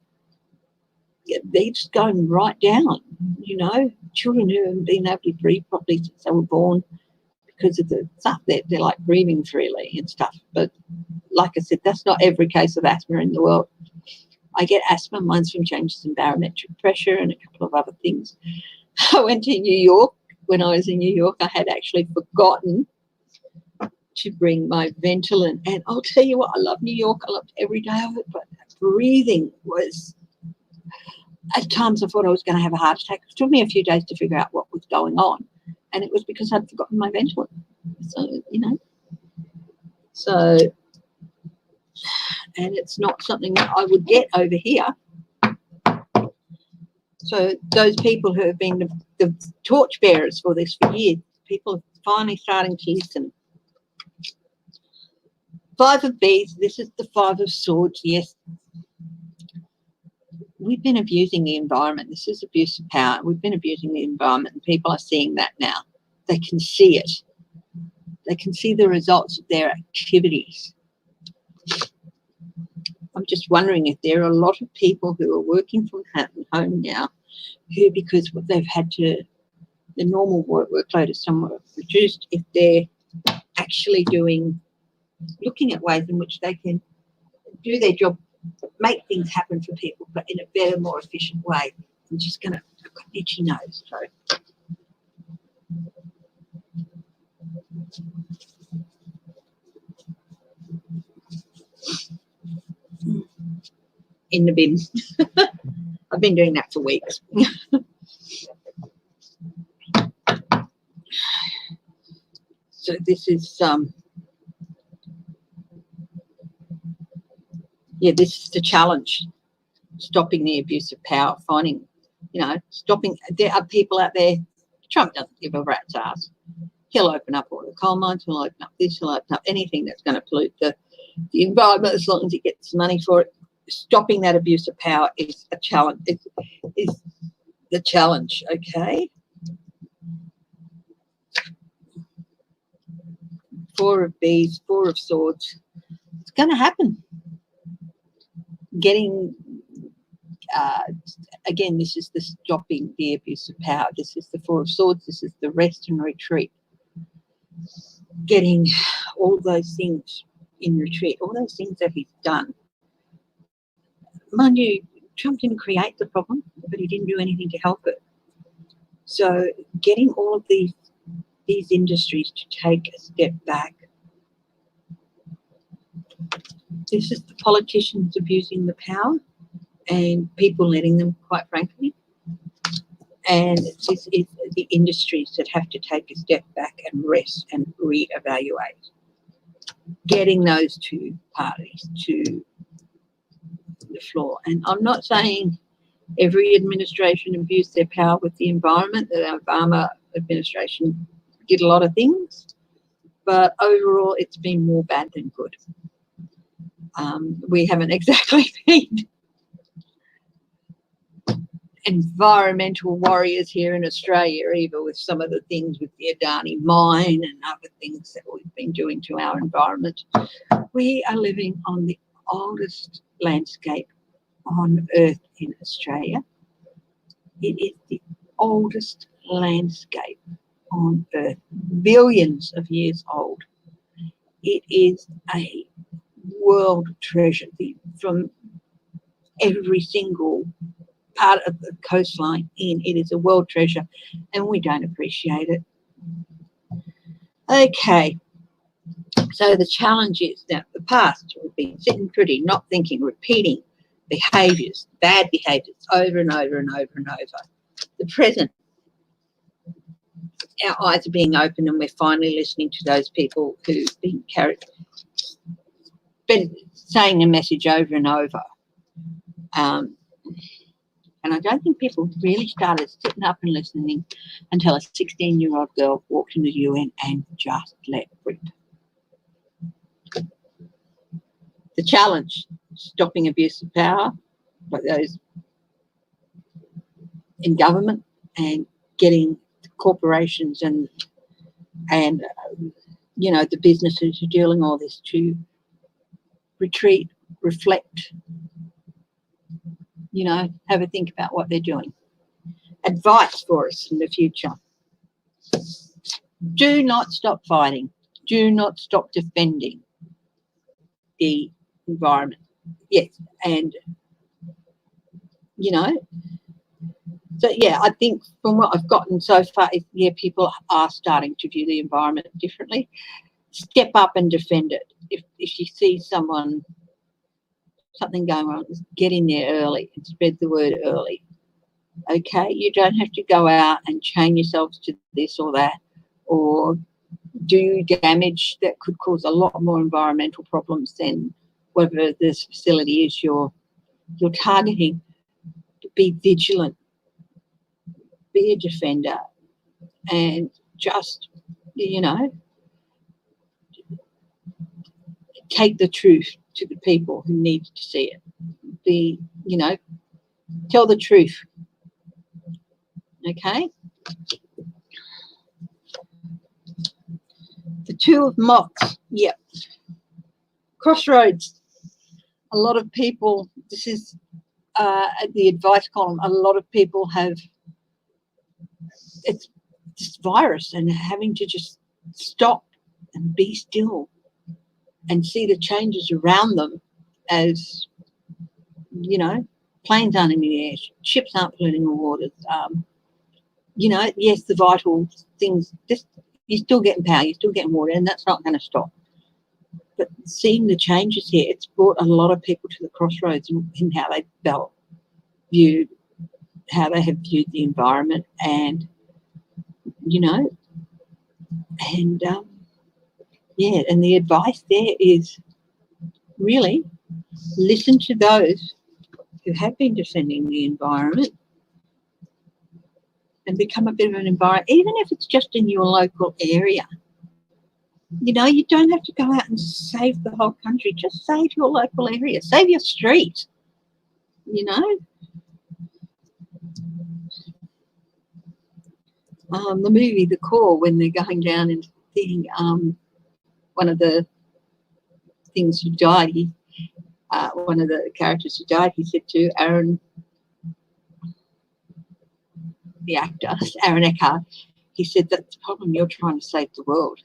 they're just going right down, you know. Children who haven't been able to breathe properly since they were born because of the stuff, they're like breathing freely and stuff. But like I said, that's not every case of asthma in the world. I get asthma, mine's from changes in barometric pressure and a couple of other things. I went to New York. When I was in New York, I had actually forgotten to bring my Ventolin. And I'll tell you what, I love New York. I loved every day of it, but breathing was, at times I thought I was going to have a heart attack. It took me a few days to figure out what was going on. And it was because I'd forgotten my Ventolin. So, you know. So, and it's not something that I would get over here. So those people who have been the torchbearers for this for years, people are finally starting to listen. Five of Bees, this is the Five of Swords, yes. We've been abusing the environment. This is abuse of power. We've been abusing the environment, and people are seeing that now. They can see it. They can see the results of their activities. I'm just wondering if there are a lot of people who are working from home now who, because they've had to, the normal workload is somewhat reduced, if they're actually looking at ways in which they can do their job, make things happen for people, but in a better, more efficient way. I'm just going to, I've got an itchy nose, so. In the bin. I've been doing that for weeks. So this is this is the challenge, stopping the abuse of power, finding, you know, stopping. There are people out there, Trump doesn't give a rat's ass. He'll open up all the coal mines, he'll open up this, he'll open up anything that's going to pollute the environment as long as he gets money for it. Stopping that abuse of power is a challenge. Is the challenge, okay? Four of Bees, Four of Swords. It's going to happen. Getting, again, this is the stopping the abuse of power. This is the Four of Swords. This is the rest and retreat. Getting all those things in retreat, all those things that he's done. Mind you, Trump didn't create the problem, but he didn't do anything to help it. So getting all of these industries to take a step back. This is the politicians abusing the power and people letting them, quite frankly. And it's the industries that have to take a step back and rest and reevaluate. Getting those two parties to the floor. And I'm not saying every administration abused their power with the environment. The Obama administration did a lot of things, but overall it's been more bad than good. We haven't exactly been environmental warriors here in Australia either, with some of the things with the Adani mine and other things that we've been doing to our environment. We are living on the oldest landscape on Earth in Australia. It is the oldest landscape on Earth, billions of years old. It is a world treasure from every single part of the coastline in. It is a world treasure and we don't appreciate it. Okay, so the challenge is that the past, we've been sitting pretty, not thinking, repeating behaviours, bad behaviours over and over and over and over. The present, our eyes are being opened and we're finally listening to those people who've been saying a message over and over. And I don't think people really started sitting up and listening until a 16-year-old girl walked into the UN and just let rip. The challenge, stopping abuse of power, like those in government, and getting corporations and you know, the businesses who are doing all this to retreat, reflect, you know, have a think about what they're doing. Advice for us in the future. Do not stop fighting. Do not stop defending the environment. Yes, and, you know, so, yeah, I think from what I've gotten so far, yeah, people are starting to view the environment differently. Step up and defend it. If you see something going on, get in there early and spread the word early. Okay, you don't have to go out and chain yourselves to this or that or do damage that could cause a lot more environmental problems than whatever this facility is you're targeting. Be vigilant, be a defender, and just, you know, take the truth to the people who need to see it. Be, you know, tell the truth. Okay? The Two of Mox. Yep. Crossroads. A lot of people, this is the advice column, a lot of people have, it's this virus and having to just stop and be still and see the changes around them as, you know, planes aren't in the air, ships aren't polluting the waters. You know, yes, the vital things, just, you're still getting power, you're still getting water, and that's not going to stop. But seeing the changes here, it's brought a lot of people to the crossroads in how they viewed, how they have viewed the environment, and, you know, and yeah, and the advice there is really listen to those who have been defending the environment and become a bit of an environment, even if it's just in your local area. You know, you don't have to go out and save the whole country. Just save your local area. Save your street, you know. The movie The Core, when they're going down and seeing one of the things who died, one of the characters who died, he said to Aaron, the actor, Aaron Eckhart, he said, that's the problem, you're trying to save the world.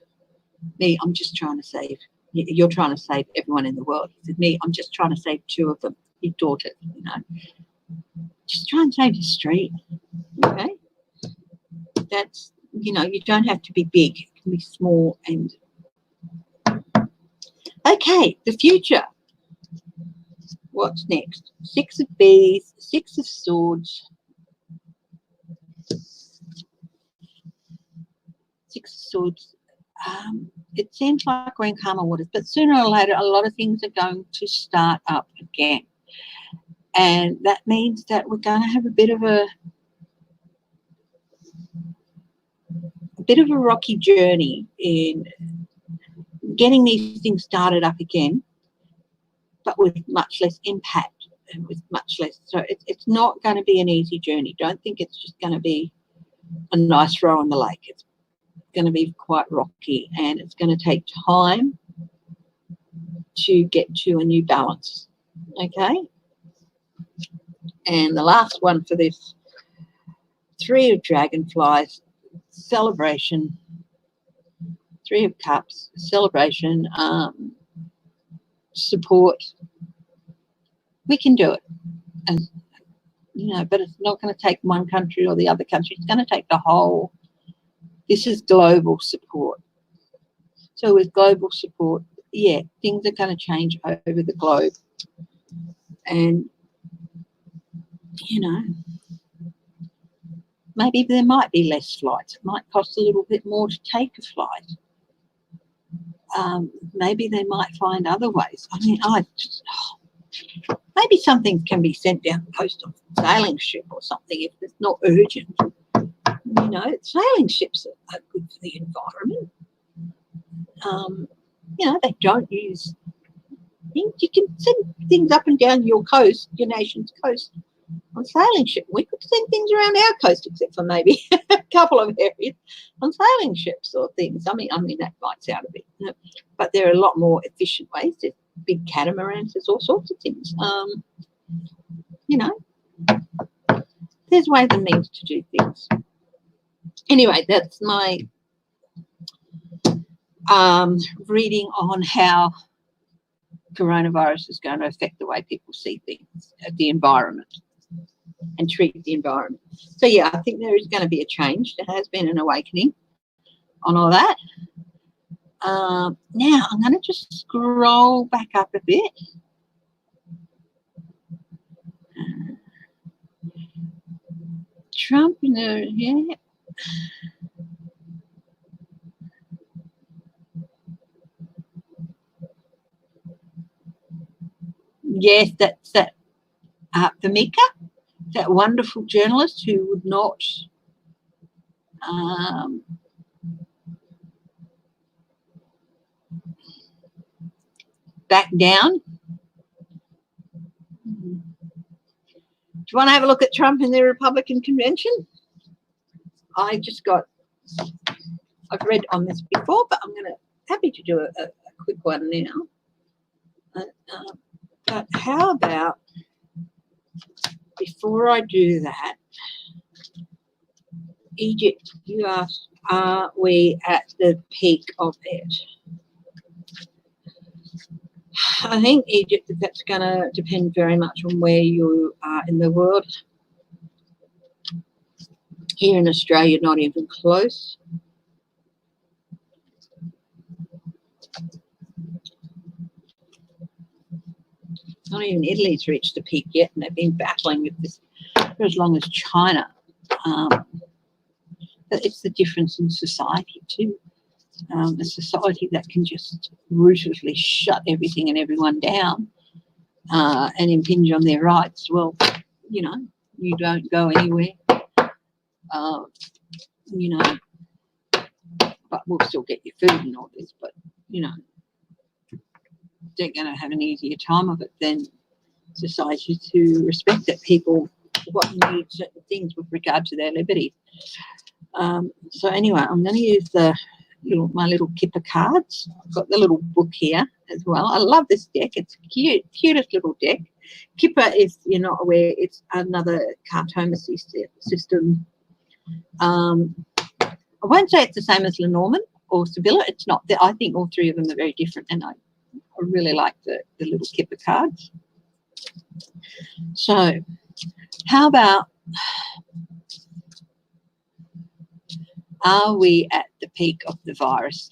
Me, I'm just trying to save, you're trying to save everyone in the world. He said, me, I'm just trying to save two of them, your daughters, you know. Just try and save your street, okay? That's, you know, you don't have to be big, it can be small. And okay, the future. What's next? Six of Bees, Six of Swords, Six of Swords. It seems like we're in calmer waters, but sooner or later, a lot of things are going to start up again. And that means that we're going to have a bit of a rocky journey in getting these things started up again, but with much less impact and with much less. So it's not going to be an easy journey. Don't think it's just going to be a nice row on the lake. It's going to be quite rocky, and it's going to take time to get to a new balance. Okay. And the last one for this, 3 of Dragonflies, celebration, 3 of Cups, celebration, support. We can do it. And, you know, but it's not going to take one country or the other country. It's going to take the whole. This is global support. So with global support, yeah, things are going to change over the globe. And, you know, maybe there might be less flights. It might cost a little bit more to take a flight. Maybe they might find other ways. I mean, maybe something can be sent down the coast on a sailing ship or something if it's not urgent. You know, sailing ships are good for the environment. You know, they don't use. You can send things up and down your coast, your nation's coast, on sailing ship. We could send things around our coast, except for maybe a couple of areas, on sailing ships or things. I mean that might sound a bit, you know, but there are a lot more efficient ways. There's big catamarans. There's all sorts of things. You know, there's ways and means to do things. Anyway, that's my reading on how coronavirus is going to affect the way people see things, the environment, and treat the environment. So, yeah, I think there is going to be a change. There has been an awakening on all that. Now, I'm going to just scroll back up a bit. Trump, yeah. Yes, that's that Famika, that wonderful journalist who would not back down. Do you want to have a look at Trump in the Republican convention? I've read on this before, but I'm happy to do a quick one now. But how about, before I do that, Egypt, you asked, are we at the peak of it? I think Egypt, that's going to depend very much on where you are in the world. Here in Australia, not even close. Not even Italy's reached the peak yet, and they've been battling with this for as long as China. But it's the difference in society too. A society that can just ruthlessly shut everything and everyone down and impinge on their rights. Well, you know, you don't go anywhere. You know, but we'll still get your food and all this. But you know, they're going to have an easier time of it than society to respect that people need certain things with regard to their liberty. So anyway, I'm going to use my little Kipper cards. I've got the little book here as well. I love this deck. It's cutest little deck. Kipper, if you're not aware, it's another cartomacy system. I won't say it's the same as Lenormand or Sibylla. It's not. I think all 3 of them are very different, and I really like the little Kipper cards. So how about, are we at the peak of the virus?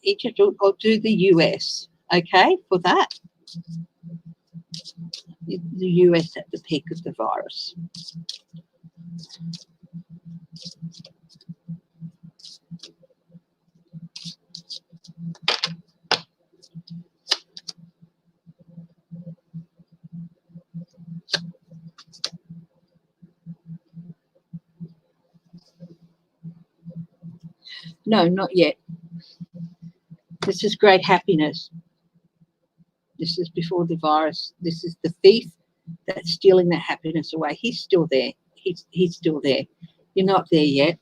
Egypt, I'll do the US, okay, for that. The US at the peak of the virus. No, not yet. This is great happiness. This is before the virus. This is the thief that's stealing that happiness away. He's still there. He's still there. You're not there yet.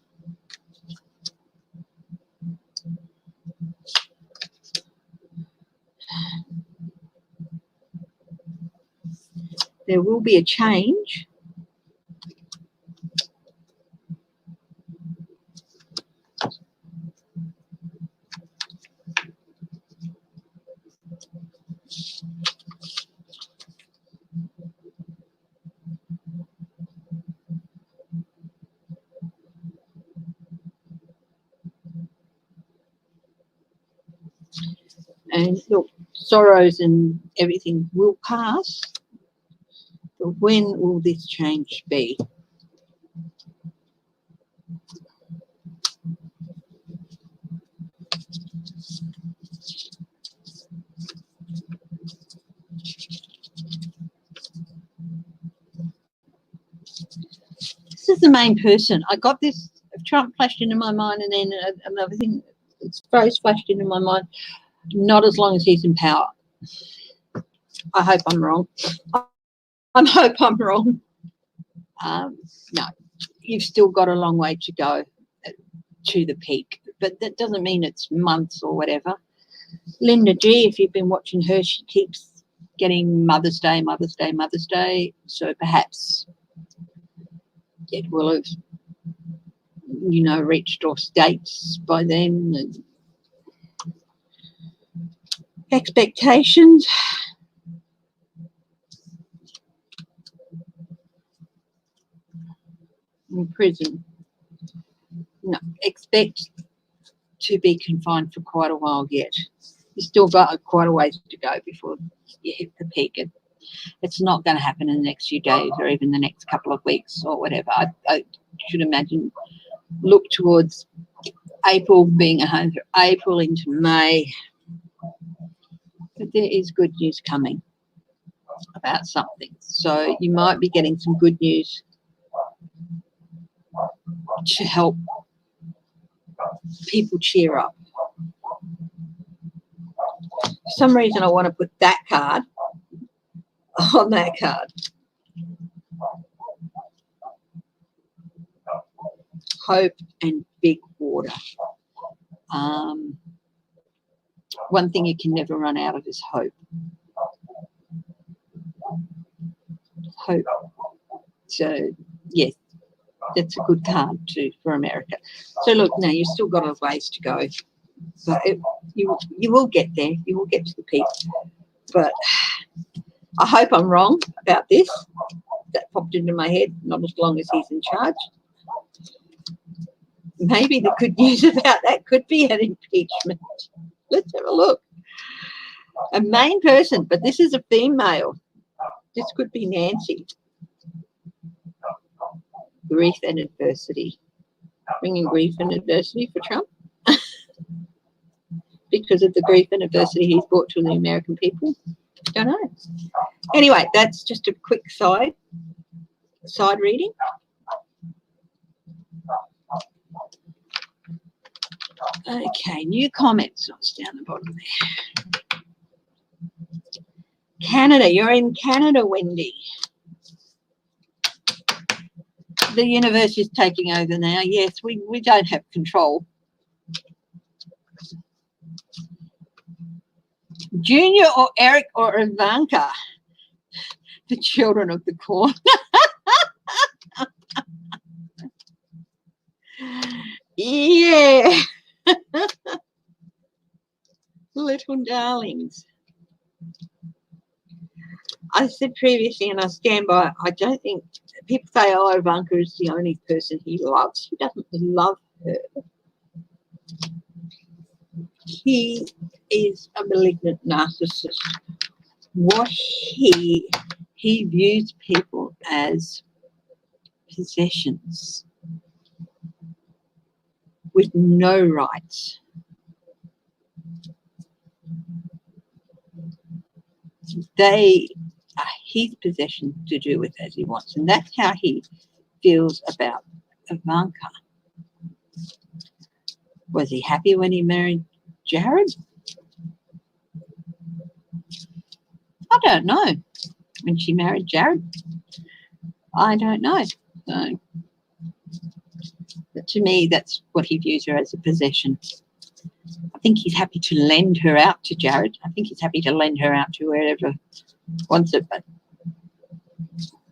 There will be a change. And look, sorrows and everything will pass, but when will this change be? This is the main person. I got this, Trump flashed into my mind, and then another thing, Rose flashed into my mind. Not as long as he's in power. I hope I'm wrong. I hope I'm wrong. No, you've still got a long way to go to the peak, but that doesn't mean it's months or whatever. Linda G, if you've been watching her, she keeps getting Mother's Day, Mother's Day, Mother's Day. So perhaps it will have, you know, reached off dates by then. And expectations. In prison. No, expect to be confined for quite a while yet. You've still got quite a ways to go before you hit the peak. It's not going to happen in the next few days or even the next couple of weeks or whatever. I should imagine, look towards April, being at home for April into May. But there is good news coming about something. So you might be getting some good news to help people cheer up. For some reason, I want to put that card on that card. Hope and big water. One thing you can never run out of is hope. Hope. So, yes, that's a good card too for America. So, look, now you've still got a ways to go. But you will get there. You will get to the peak. But I hope I'm wrong about this. That popped into my head, not as long as he's in charge. Maybe the good news about that could be an impeachment. Let's have a look. A main person, but this is a female. This could be Nancy. Grief and adversity. Bringing grief and adversity for Trump. Because of the grief and adversity he's brought to the American people. Don't know. Anyway, that's just a quick side reading. Okay, new comments. It's down the bottom there. Canada, you're in Canada, Wendy. The universe is taking over now. Yes, we don't have control. Junior or Eric or Ivanka, the children of the corn. Yeah. Little darlings. I said previously, and I stand by, I don't think, people say, oh, Ivanka is the only person he loves. He doesn't love her. He is a malignant narcissist. What he views people as possessions with no rights. They are his possessions to do with as he wants, and that's how he feels about Ivanka. Was he happy when he married Jared? I don't know. When she married Jared, I don't know. So, but to me, that's what he views her, as a possession. I think he's happy to lend her out to Jared. I think he's happy to lend her out to wherever wants it, but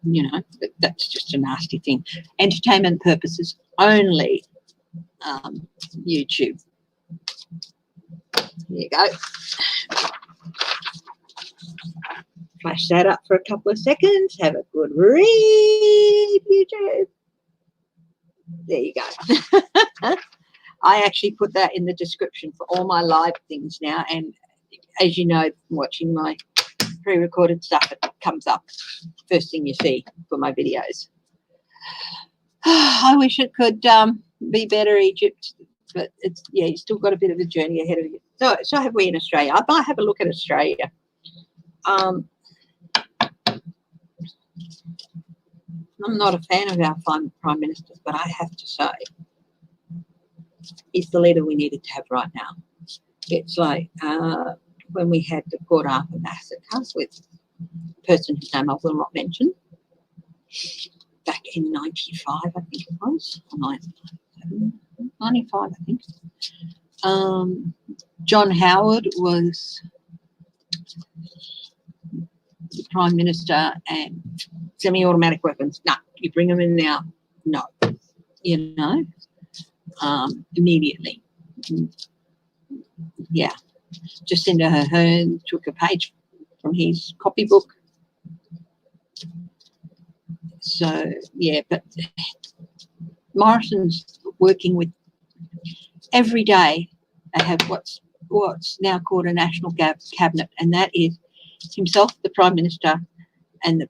you know, that's just a nasty thing. Entertainment purposes only. YouTube. There you go. Flash that up for a couple of seconds. Have a good read, YouTube. There you go. I actually put that in the description for all my live things now, and as you know, watching my pre-recorded stuff, it comes up first thing you see for my videos. I wish it could be better, Egypt, but it's, yeah, you still got a bit of a journey ahead of you. So have we in Australia. I might have a look at Australia. I'm not a fan of our Prime Minister, but I have to say he's the leader we needed to have right now. It's like when we had the Port Arthur massacre with a person whose name I will not mention, back in 95, I think it was, or 95, I think. John Howard was the Prime Minister, and semi-automatic weapons, no, you bring them in now, no, you know, immediately. Yeah, Jacinda Ardern took a page from his copybook. So, yeah, but Morrison's working with, every day they have what's now called a national cabinet, and that is himself, the Prime Minister, and the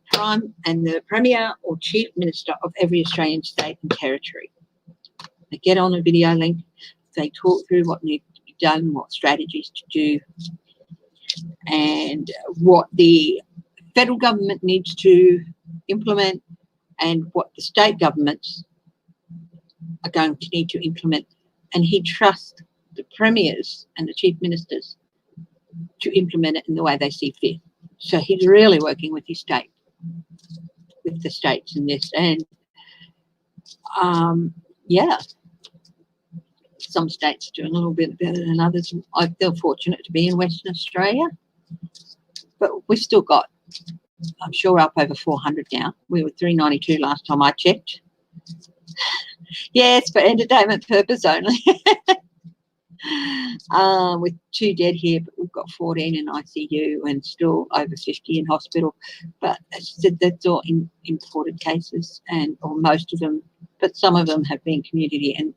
Premier or Chief Minister of every Australian state and territory. They get on a video link, they talk through what needs to be done, what strategies to do, and what the federal government needs to implement, and what the state governments are going to need to implement. And he trusts the premiers and the chief ministers to implement it in the way they see fit. So he's really working with his state, with the states in this. And yeah, some states are doing a little bit better than others. I feel fortunate to be in Western Australia, but we've still got, I'm sure, up over 400 now. We were 392 last time I checked. Yes, for entertainment purpose only. With 2 dead here, but we've got 14 in ICU and still over 50 in hospital. But that's all imported cases, or most of them, but some of them have been community, and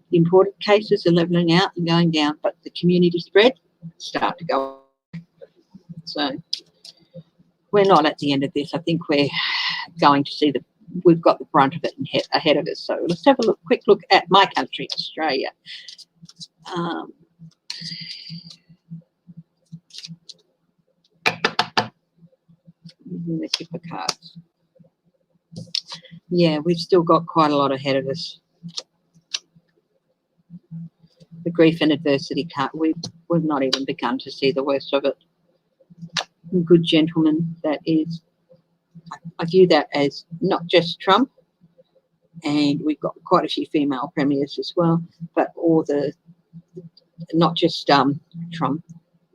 the imported cases are levelling out and going down, but the community spread start to go up. So we're not at the end of this. I think we're going to see we've got the brunt of it ahead of us. So let's have a quick look at my country, Australia. The tip of cards. Yeah, we've still got quite a lot ahead of us. The grief and adversity card, we've not even begun to see the worst of it. Good gentleman, that is. I view that as not just Trump, and we've got quite a few female premiers as well, but all the, not just Trump,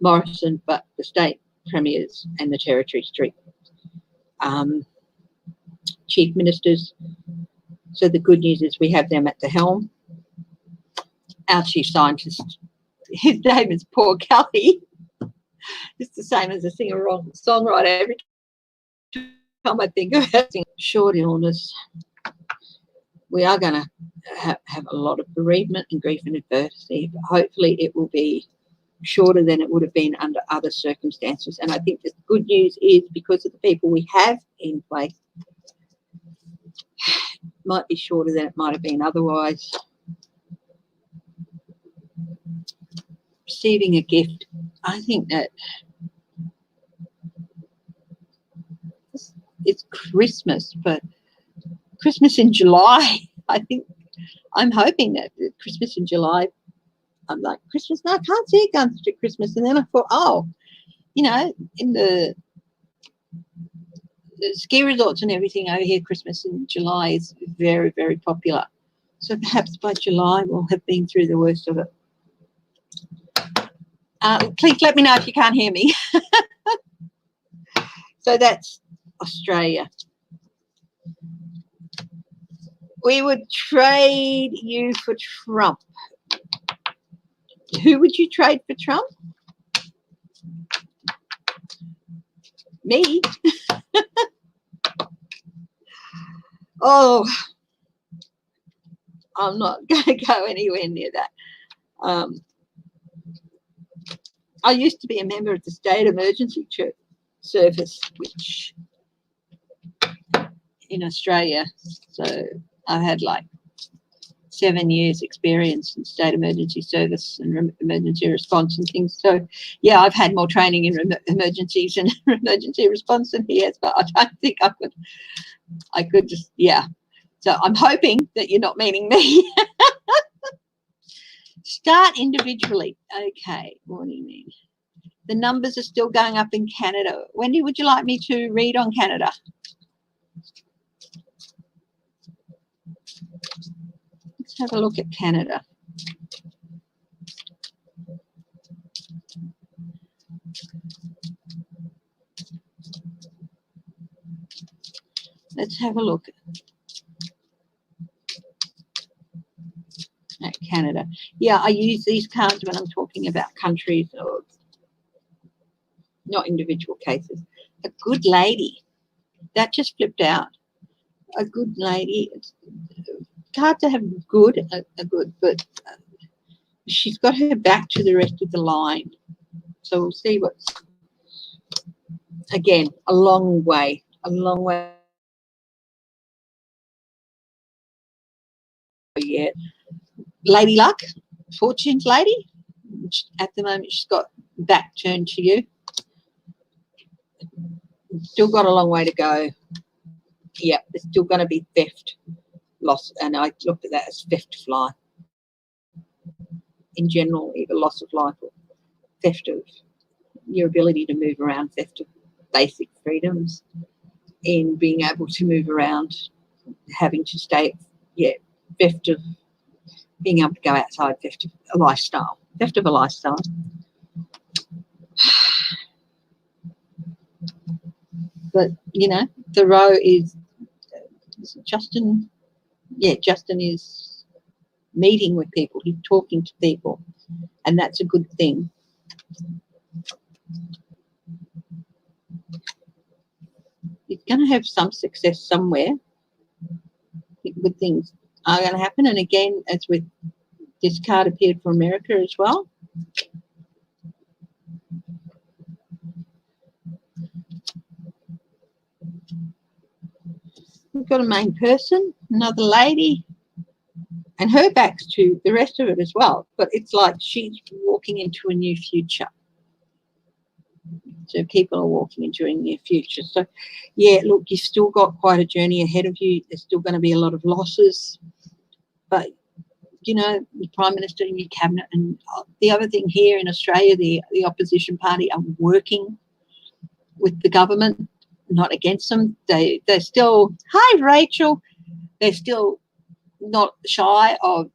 Morrison, but the state premiers and the territories too. Chief ministers. So the good news is we have them at the helm. Our chief scientist, his name is Paul Kelly. It's the same as a singer-songwriter. Every time I think of it, short illness, we are going to have a lot of bereavement and grief and adversity, but hopefully it will be shorter than it would have been under other circumstances. And I think the good news is, because of the people we have in place, might be shorter than it might have been otherwise. Receiving a gift, I think that it's Christmas, but Christmas in July, I think, I'm hoping that Christmas in July I'm like, Christmas? No, I can't see guns at Christmas. And then I thought, oh, you know, in the ski resorts and everything over here, Christmas in July is very, very popular. So perhaps by July we'll have been through the worst of it. Please let me know if you can't hear me. So that's Australia. We would trade you for Trump. Who would you trade for Trump? Me. Oh, I'm not going to go anywhere near that. I used to be a member of the State Emergency Service, which in Australia, so I had like 7 years experience in state emergency service and emergency response and things. So yeah, I've had more training in emergencies and emergency response than he has, but I don't think I could just, yeah. So I'm hoping that you're not meaning me. Start individually. Okay, what do you mean? The numbers are still going up in Canada. Wendy, would you like me to read on Canada? Let's have a look at Canada. Let's have a look at Canada. Yeah, I use these cards when I'm talking about countries or not individual cases. A good lady. That just flipped out. A good lady. It's hard to have good, a good, but she's got her back to the rest of the line. So we'll see what's, again, a long way yet. Lady Luck, Fortune's lady. At the moment, she's got back turned to you. Still got a long way to go. Yeah, there's still going to be theft, loss, and I looked at that as theft of life. In general, either loss of life or theft of your ability to move around, theft of basic freedoms in being able to move around, having to stay, yeah, theft of being able to go outside, theft of a lifestyle. But, you know, the row is Justin, yeah, Justin is meeting with people, he's talking to people, and that's a good thing. He's going to have some success somewhere. Good things are going to happen. And again, as with this card appeared for America as well. We've got a main person, another lady, and her back's to the rest of it as well. But it's like she's walking into a new future. So people are walking into a new future. So, yeah, look, you've still got quite a journey ahead of you. There's still going to be a lot of losses. But, you know, the Prime Minister and your cabinet, and the other thing here in Australia, the opposition party are working with the government, not against them. They're still, hi, Rachel, they're still not shy of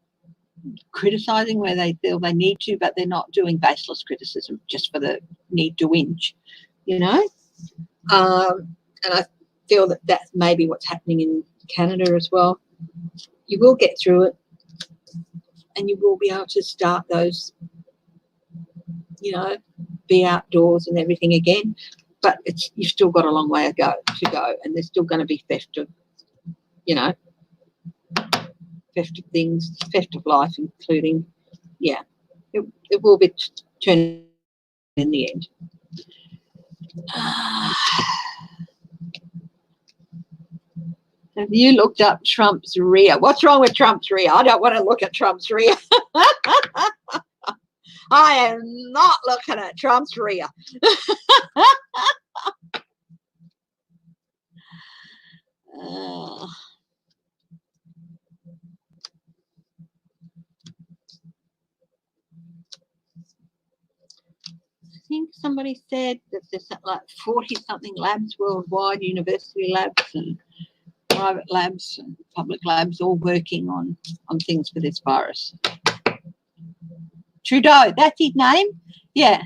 criticising where they feel they need to, but they're not doing baseless criticism just for the need to whinge, you know. And I feel that that's maybe what's happening in Canada as well. You will get through it, and you will be able to start those, you know, be outdoors and everything again. But you've still got a long way to go, and there's still going to be theft of, you know, theft of things, theft of life, including, yeah, it will be turned in the end. Have you looked up Trump's rear? What's wrong with Trump's rear? I don't want to look at Trump's rear. I am not looking at Trump's rear. think somebody said that there's like 40-something labs worldwide, university labs and private labs and public labs all working on things for this virus. Trudeau, that's his name? Yeah.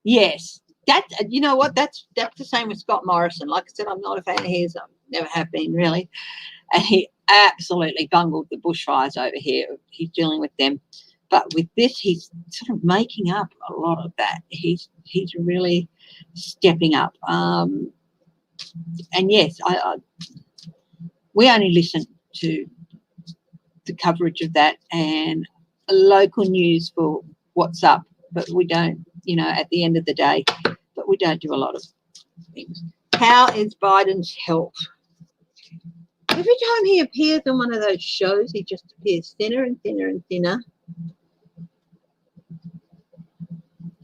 Yes. That, you know what, that's the same with Scott Morrison. Like I said, I'm not a fan of his. I never have been really. And he absolutely bungled the bushfires over here. He's dealing with them. But with this, he's sort of making up a lot of that. He's really stepping up. And yes, we only listen to the coverage of that and local news for what's up, but we don't, you know, at the end of the day, but we don't do a lot of things. How is Biden's health? Every time he appears on one of those shows, he just appears thinner and thinner and thinner.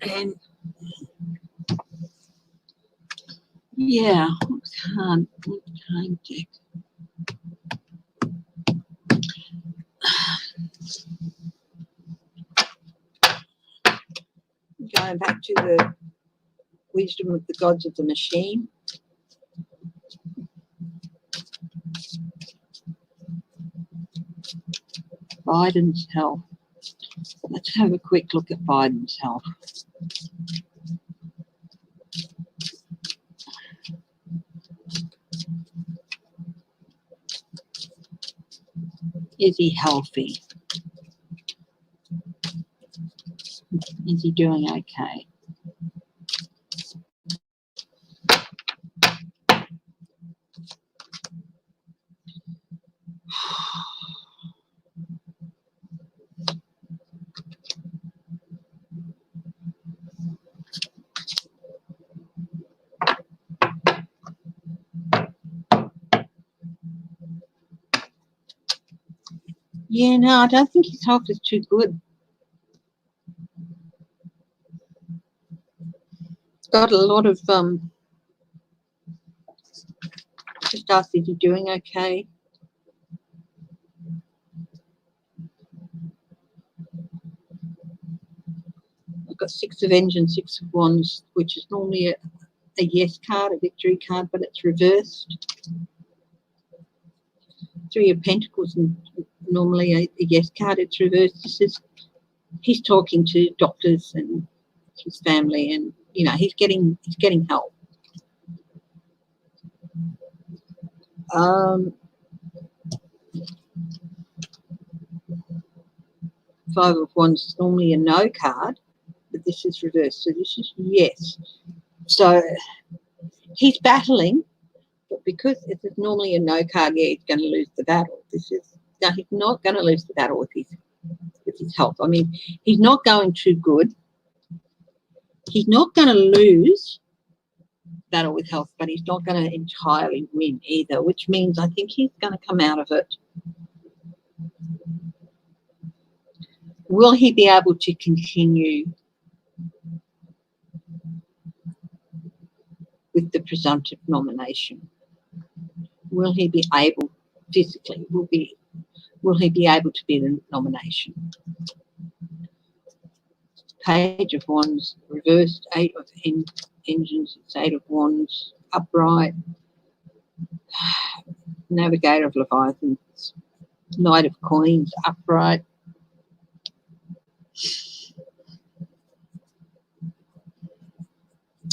And yeah, time check. Going back to the wisdom of the gods of the machine. Biden's health. Let's have a quick look at Biden's health. Is he healthy? Is he doing okay? Yeah, no, I don't think his health is too good. He's got a lot of, just asked, is he doing okay? I've got 6 of Engines, 6 of Wands, which is normally a yes card, a victory card, but it's reversed. 3 of Pentacles, and normally a yes card, it's reversed. This is, he's talking to doctors and his family, and you know, he's getting help. 5 of Wands is normally a no card, but this is reversed, so this is yes. So he's battling, but because it is normally a no card, yeah, he's going to lose the battle. This is, now he's not going to lose the battle with his health. I mean, he's not going too good. He's not going to lose battle with health, but he's not going to entirely win either, which means I think he's going to come out of it. Will he be able to continue with the presumptive nomination? Will he be able, physically, will he be able to be the nomination? Page of Wands reversed, 8 of Engines, it's 8 of Wands upright, Navigator of Leviathans, Knight of Coins upright.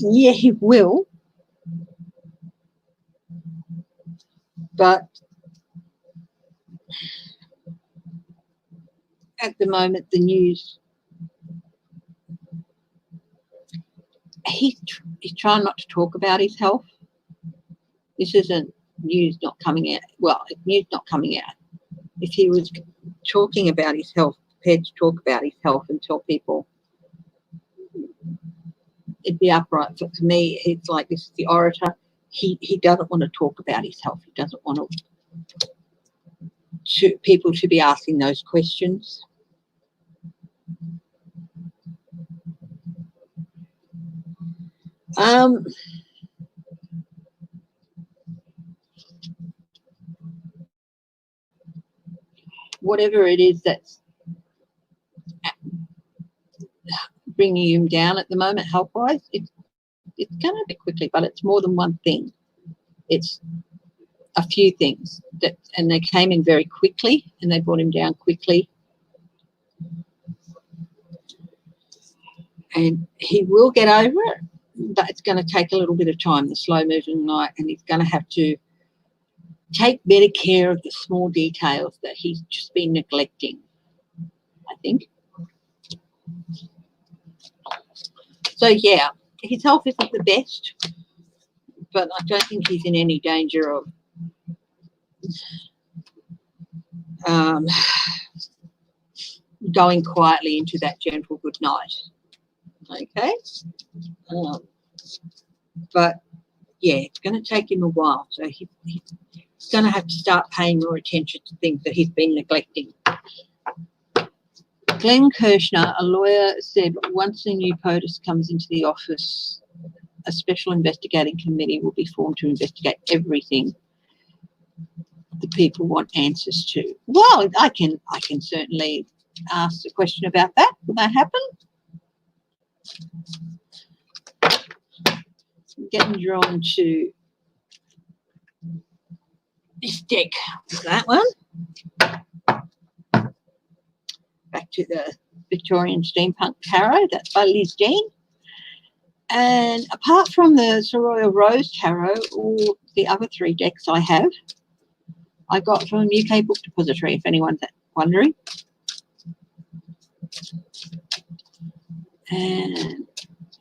Yeah, he will, but at the moment the news, he's trying not to talk about his health. This isn't news not coming out. Well, news not coming out. If he was talking about his health, prepared to talk about his health and tell people, it'd be upright. But for me, it's like, this is the orator. He doesn't want to talk about his health. He doesn't want people to be asking those questions. Whatever it is that's bringing him down at the moment, health-wise. It's going to be quickly, but it's more than one thing. It's a few things and they came in very quickly and they brought him down quickly. And he will get over it, but it's going to take a little bit of time, the slow-moving light, and he's going to have to take better care of the small details that he's just been neglecting, I think. So, yeah, his health isn't the best, but I don't think he's in any danger of going quietly into that gentle good night. Okay? But, yeah, it's going to take him a while. So he's going to have to start paying more attention to things that he's been neglecting. Glenn Kirshner, a lawyer, said once a new POTUS comes into the office, a special investigating committee will be formed to investigate everything the people want answers to. Well, I can certainly ask a question about that. Will that happen? I'm getting drawn to this deck. That one. Back to the Victorian Steampunk Tarot. That's by Liz Dean. And apart from the Soroya Rose Tarot, all the other 3 decks I have, I got from UK Book Depository, if anyone's wondering. And,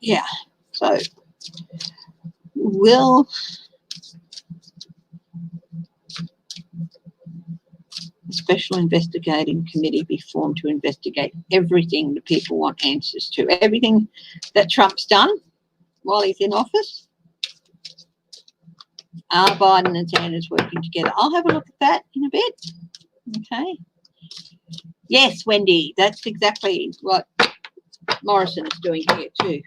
yeah, so will a special investigating committee be formed to investigate everything the people want answers to? Everything that Trump's done while he's in office? Are Biden and Sanders working together? I'll have a look at that in a bit. Okay. Yes, Wendy, that's exactly what Morrison is doing here too.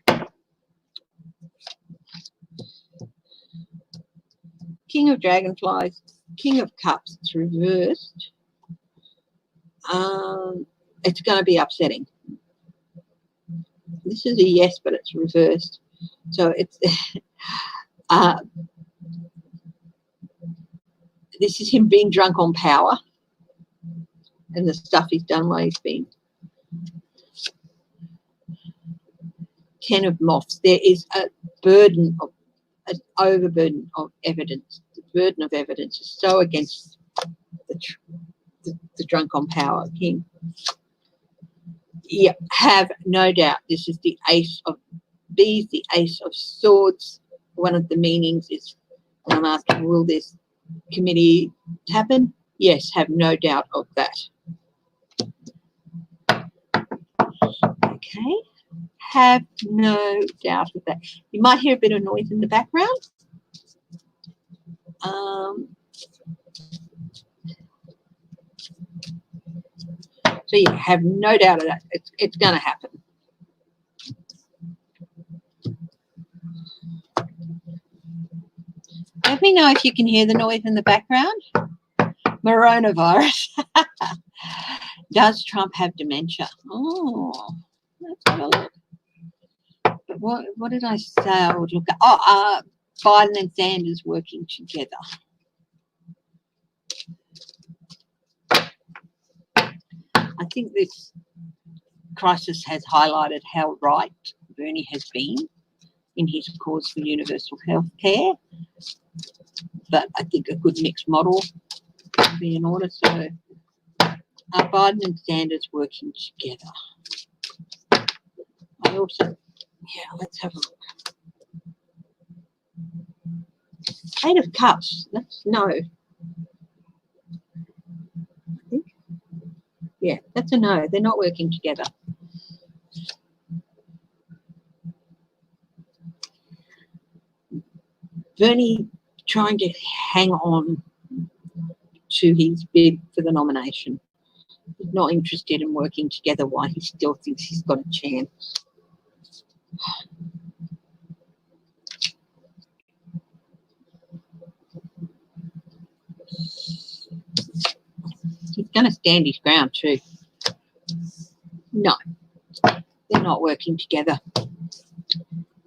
King of Dragonflies, King of Cups, it's reversed. It's going to be upsetting. This is a yes, but it's reversed. So it's this is him being drunk on power and the stuff he's done while he's been. 10 of Moths. There is a burden of an overburden of evidence. The burden of evidence is so against the drunk on power king. Yeah, have no doubt. This is the Ace of Bees, the Ace of Swords. One of the meanings is, when I'm asking, will this committee happen? Yes, have no doubt of that. Okay, have no doubt of that. You might hear a bit of noise in the background. So you have no doubt of that. It's going to happen. Let me know if you can hear the noise in the background. Coronavirus. Does Trump have dementia? Oh, let's have a look. But what did I say I would look at? Oh, Biden and Sanders working together. I think this crisis has highlighted how right Bernie has been in his cause for universal health care. But I think a good mixed model would be in order. So are Biden and Sanders working together? I also, yeah, let's have a look. Eight of Cups, that's no. I think. Yeah, that's a no. They're not working together. Bernie trying to hang on to his bid for the nomination. He's not interested in working together while he still thinks he's got a chance. He's going to stand his ground too. No, They're not working together.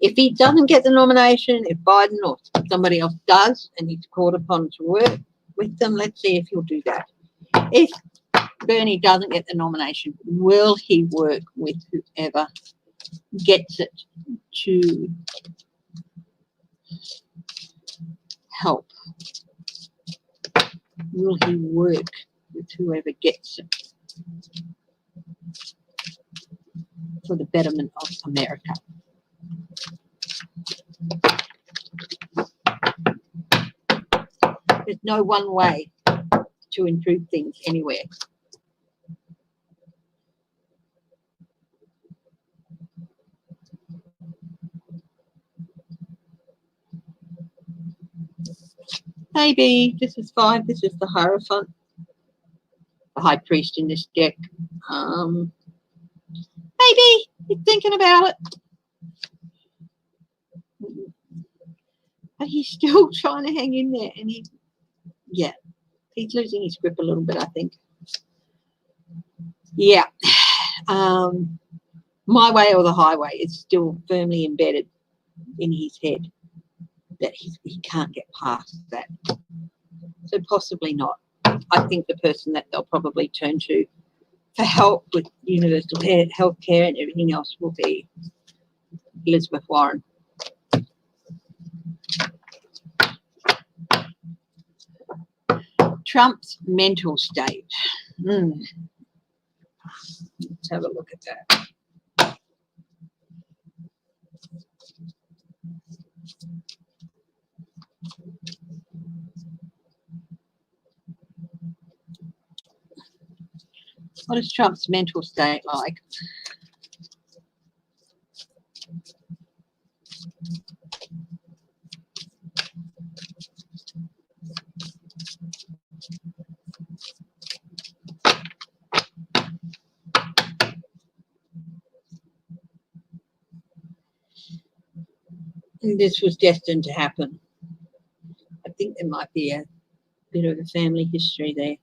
If he doesn't get the nomination, if Biden or somebody else does, and he's called upon to work with them, let's see if he'll do that. If Bernie doesn't get the nomination, will he work with whoever gets it to help? Will he work with whoever gets it for the betterment of America? There's no one way to improve things anywhere. Maybe this is 5. This is the Hierophant, the High Priest in this deck. Maybe he's thinking about it. But he's still trying to hang in there. And he's losing his grip a little bit, I think. Yeah. My way or the highway is still firmly embedded in his head, that he can't get past that. So possibly not. I think the person that they'll probably turn to for help with universal health care and everything else will be Elizabeth Warren. Trump's mental state. Let's have a look at that. What is Trump's mental state like? And this was destined to happen. I think there might be a bit of a family history there.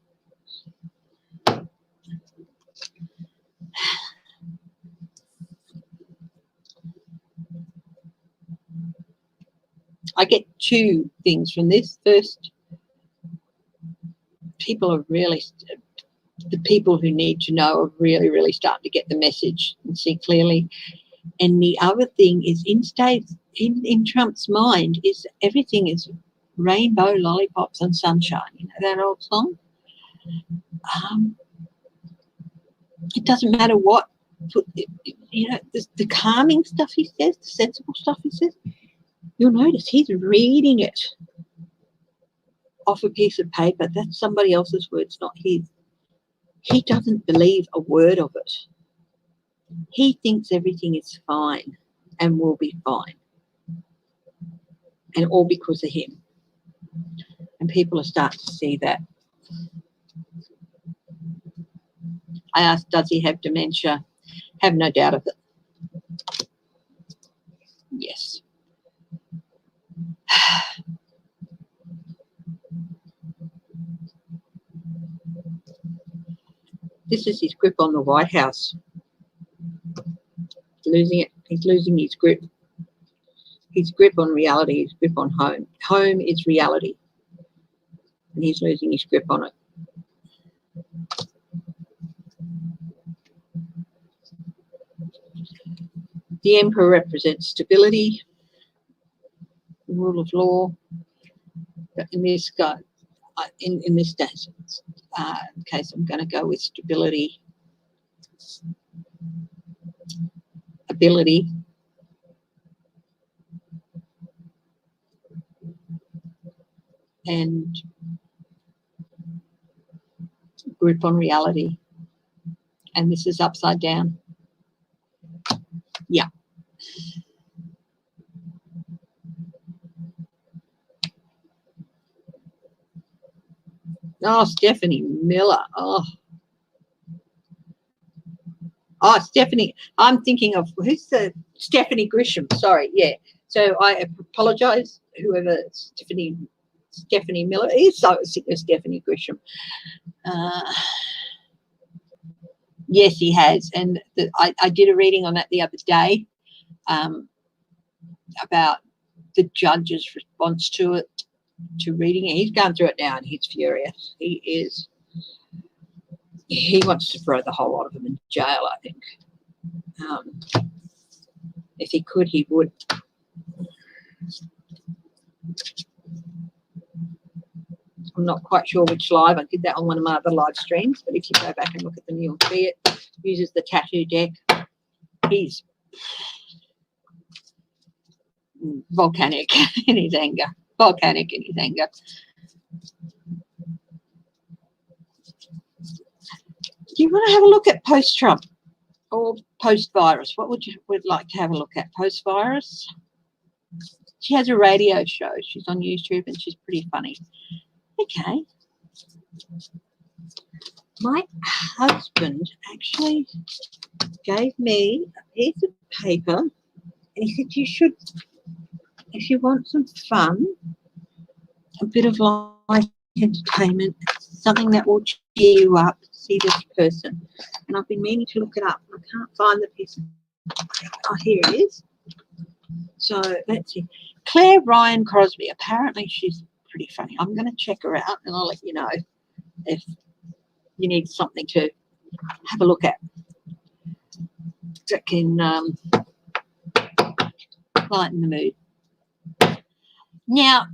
I get 2 things from this. First, people are really, the people who need to know are really, really starting to get the message and see clearly. And the other thing is in Trump's mind is everything is rainbow, lollipops and sunshine. You know that old song? It doesn't matter what, you know, the calming stuff he says, the sensible stuff he says, you'll notice he's reading it off a piece of paper. That's somebody else's words, not his. He doesn't believe a word of it. He thinks everything is fine and will be fine. And all because of him. And people are starting to see that. I asked, does he have dementia? Have no doubt of it. Yes. This is his grip on the White House. Losing it. He's losing his grip. His grip on reality, his grip on home. Home is reality. And he's losing his grip on it. The Emperor represents stability, the rule of law. But in this guy, in this case, I'm going to go with stability, ability, and grip on reality. And this is upside down. Yeah. Oh, Stephanie Miller. Oh, Stephanie. I'm thinking of who's the Stephanie Grisham. Sorry. Yeah. So I apologize, whoever Stephanie Miller is. So sick of Stephanie Grisham. Yes, he has. And I did a reading on that the other day about the judge's response to it, to reading it. He's going through it now and he's furious. He wants to throw the whole lot of them in jail, I think. If he could, he would. I'm not quite sure which live. I did that on one of my other live streams, but if you go back and look at them, you'll see it. Uses the tattoo deck. He's volcanic in his anger. Volcanic in his anger. Do you want to have a look at post-Trump or post-virus? What would you like to have a look at? Post-virus? She has a radio show. She's on YouTube and she's pretty funny. Okay. My husband actually gave me a piece of paper and he said, you should, if you want some fun, a bit of light entertainment, something that will cheer you up, see this person. And I've been meaning to look it up. I can't find the piece of paper. Oh, here it is. So let's see. Claire Ryan Crosby. Apparently she's pretty funny. I'm going to check her out and I'll let you know if you need something to have a look at that can lighten the mood. Now,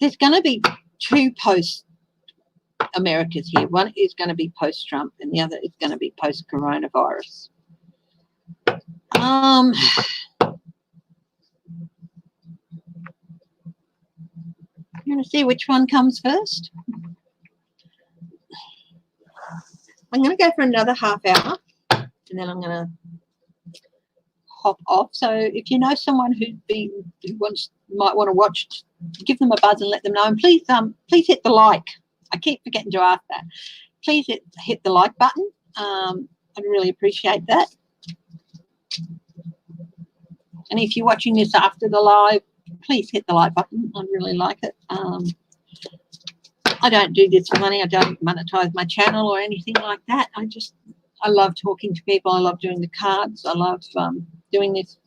there's going to be two post-Americas here. One is going to be post-Trump and the other is going to be post-coronavirus. You want to see which one comes first? I'm going to go for another half hour and then I'm going to hop off. So if you know someone who might want to watch, give them a buzz and let them know. And please hit the like. I keep forgetting to ask that. Please hit the like button. I'd really appreciate that. And if you're watching this after the live, please hit the like button. I'd really like it. I don't do this for money. I don't monetize my channel or anything like that. I love talking to people. I love doing the cards. I love doing this.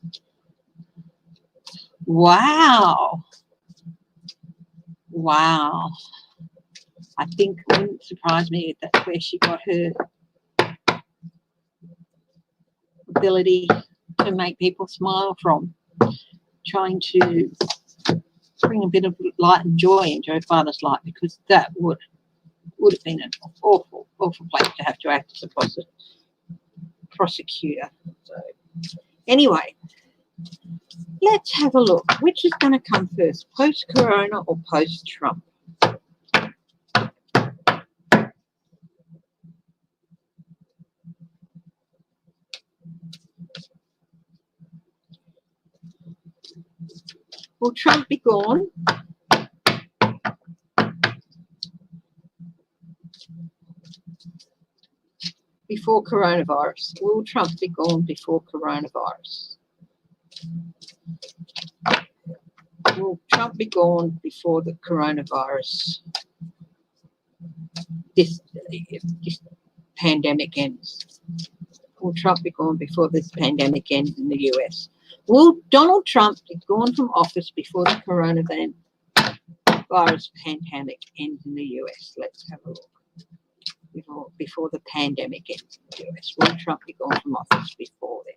Wow. Wow. I think it wouldn't surprise me if that's where she got her ability to make people smile from, trying to bring a bit of light and joy into her father's life, because that would have been an awful place to have to act as a prosecutor. So anyway, let's have a look. Which is going to come first, post-corona or post-Trump? Will Trump be gone? Before coronavirus? Will Trump be gone before coronavirus? Will Trump be gone before the coronavirus? This pandemic ends. Will Trump be gone before this pandemic ends in the US? Will Donald Trump be gone from office before the coronavirus pandemic ends in the US? Let's have a look. Before the pandemic ends in the US. Will Trump be gone from office before then?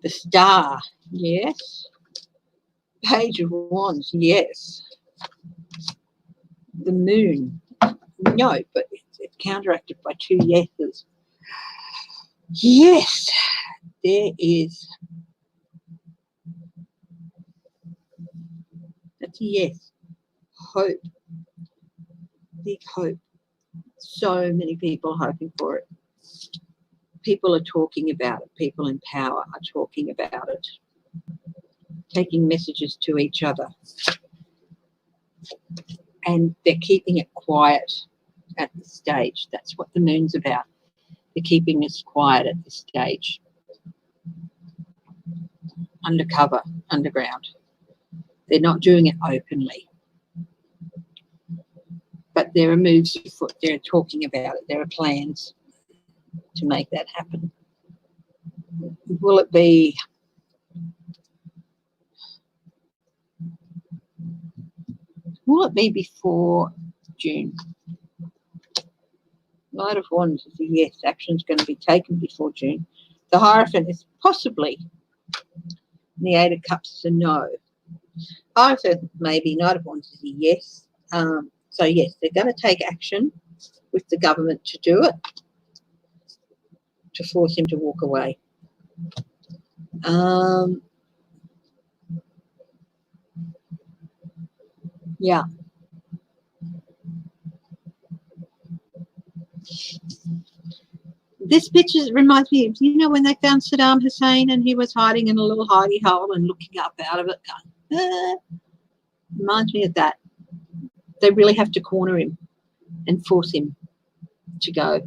The Star, yes. Page of Wands, yes. The Moon, no, but it's counteracted by two yeses. Yes, there is. That's a yes. Hope. Big hope. So many people hoping for it. People are talking about it. People in power are talking about it. Taking messages to each other. And they're keeping it quiet at this stage. That's what the moon's about. They're keeping us quiet at this stage. Undercover, underground. They're not doing it openly. but there are moves afoot. They're talking about it. There are plans to make that happen. Will it be? Will it be before June? Knight of Wands is a yes. Action's going to be taken before June. The Hierophant is possibly. The Eight of Cups is a no. Hierophant maybe. Knight of Wands is a yes. So yes, they're going to take action with the government to do it, to force him to walk away. Yeah. This picture reminds me of, you know, when they found Saddam Hussein and he was hiding in a little hidey hole and looking up out of it going, reminds me of that. They really have to corner him and force him to go.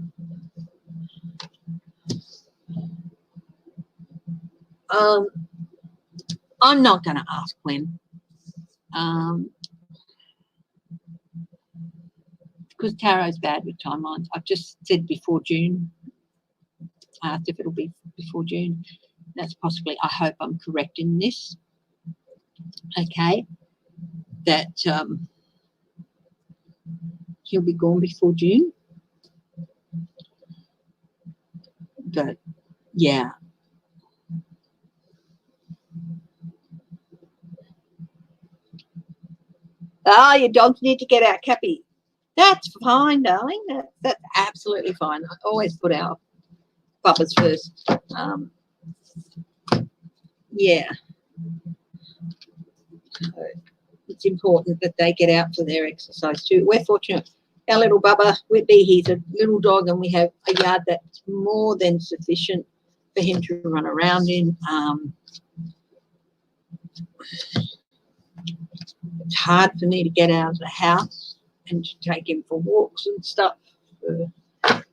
I'm not going to ask when. Because tarot's bad with timelines. I've just said before June. I asked if it'll be before June. That's possibly, I hope I'm correct in this. Okay. That he'll be gone before June. But, yeah. Ah, your dogs need to get out, Cappy. That's fine, darling. That's absolutely fine. I always put our puppies first. Yeah. So it's important that they get out for their exercise too. We're fortunate. Our little Bubba, he's a little dog, and we have a yard that's more than sufficient for him to run around in. It's hard for me to get out of the house and to take him for walks and stuff for a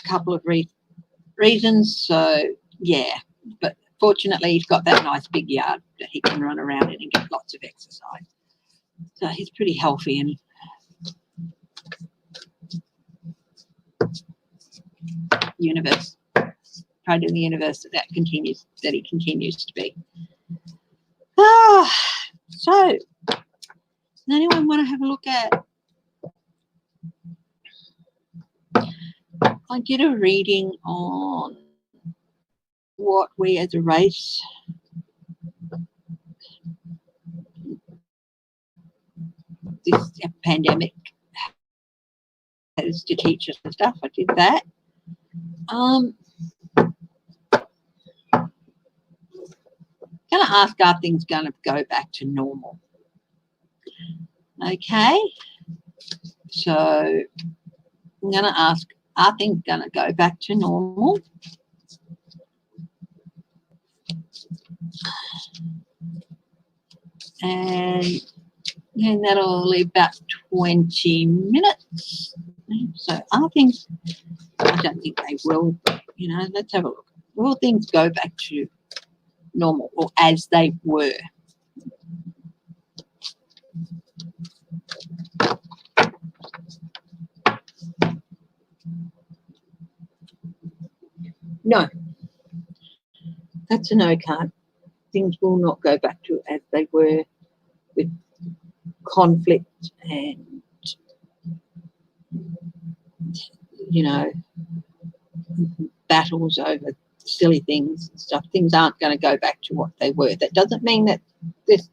couple of reasons. So, yeah, but fortunately he's got that nice big yard that he can run around in and get lots of exercise. So he's pretty healthy, and universe, pray to the universe that he continues to be. So does anyone want to have a look at? I did a reading on what we as a race this pandemic has to teach us and stuff. I did that. Going to ask, are things going to go back to normal? Okay. So I'm going to ask, are things going to go back to normal? And that'll leave about 20 minutes. So are things, I don't think they will, but, let's have a look. Will things go back to normal or as they were? No. That's a no card. Things will not go back to as they were, with conflict and, battles over silly things and stuff. Things aren't going to go back to what they were. That doesn't mean that there's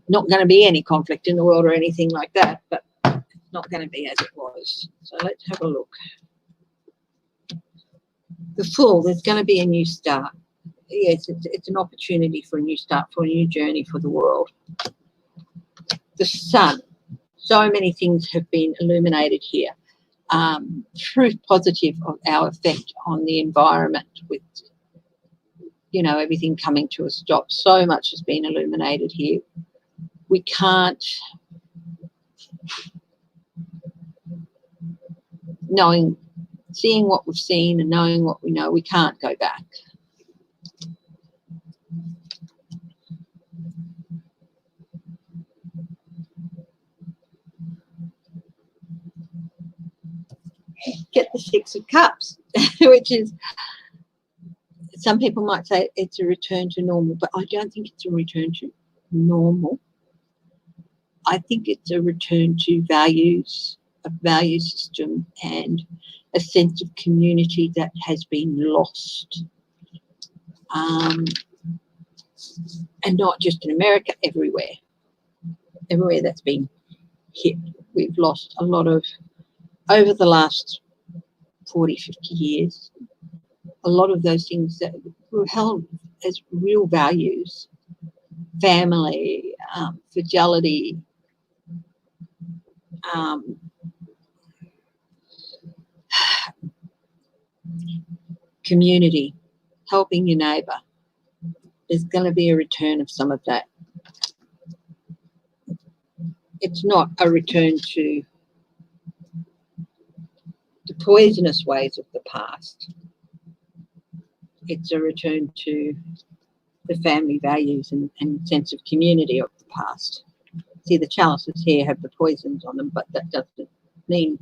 not going to be any conflict in the world or anything like that, but it's not going to be as it was. So let's have a look. The Fool, there's going to be a new start. Yes, it's an opportunity for a new start, for a new journey for the world. The Sun, so many things have been illuminated here. Proof positive of our effect on the environment with, everything coming to a stop. So much has been illuminated here. We can't, seeing what we've seen and knowing what we know, we can't go back. get the Six of Cups, which is, some people might say it's a return to normal, but I don't think it's a return to normal. I think it's a return to values, a value system, and a sense of community that has been lost. And not just in America, everywhere. Everywhere that's been hit, we've lost a lot of, over the last 40, 50 years, a lot of those things that were held as real values, family, fidelity, community, helping your neighbour. There's going to be a return of some of that. It's not a return to the poisonous ways of the past. It's a return to the family values and sense of community of the past. See, the chalices here have the poisons on them, but that doesn't mean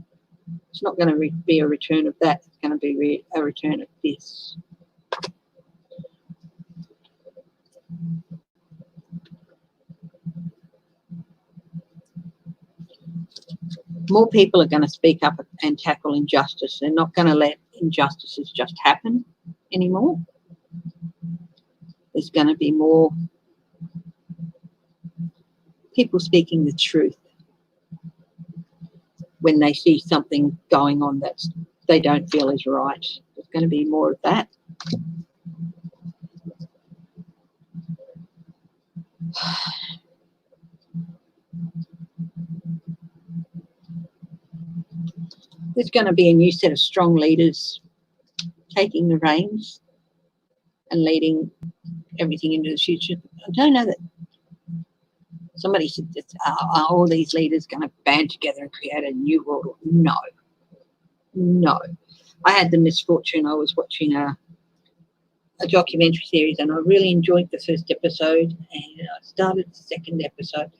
it's not going to be a return of that. It's going to be a return of this. More people are going to speak up and tackle injustice. They're not going to let injustices just happen anymore. There's going to be more people speaking the truth when they see something going on that they don't feel is right. There's going to be more of that. There's going to be a new set of strong leaders taking the reins and leading everything into the future. I don't know that somebody said that, are all these leaders going to band together and create a new world? No. No. I had the misfortune, I was watching a documentary series and I really enjoyed the first episode, and I started the second episode.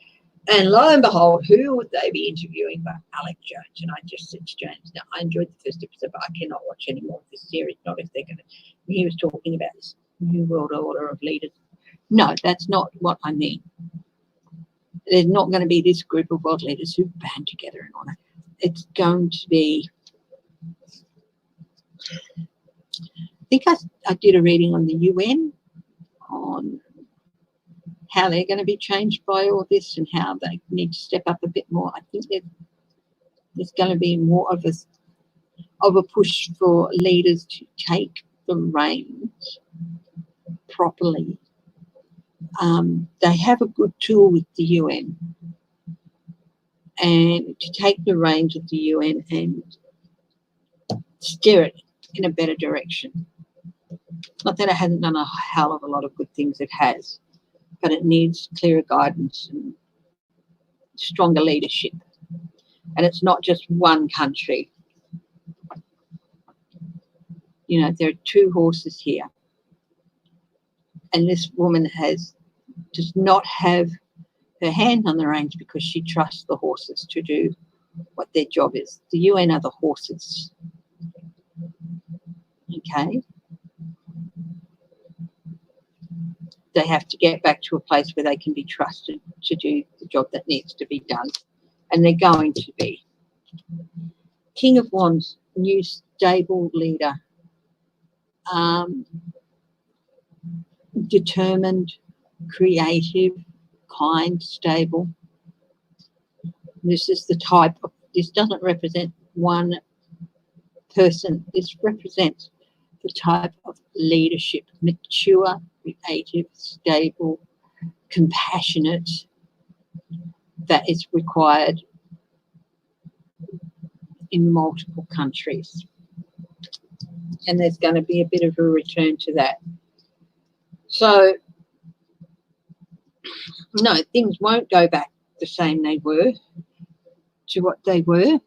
And lo and behold, who would they be interviewing but Alex Jones? And I just said to James, now, I enjoyed the first episode, but I cannot watch any more of this series, not if they're going to. He was talking about this new world order of leaders. No, that's not what I mean. There's not going to be this group of world leaders who band together and all that. It's going to be, I think I did a reading on the UN on how they're going to be changed by all this and how they need to step up a bit more. I think that there's going to be more of a push for leaders to take the reins properly. They have a good tool with the UN, and to take the reins of the UN and steer it in a better direction. Not that it hasn't done a hell of a lot of good things, it has, but it needs clearer guidance and stronger leadership. And it's not just one country. You know, there are two horses here. And this woman does not have her hand on the reins because she trusts the horses to do what their job is. The UN are the horses. Okay? They have to get back to a place where they can be trusted to do the job that needs to be done. And they're going to be. King of Wands, new stable leader. Determined, creative, kind, stable. This is the type of, this doesn't represent one person. This represents the type of leadership, mature, creative, stable, compassionate, that is required in multiple countries. And there's going to be a bit of a return to that. So, no, things won't go back the same they were to what they were,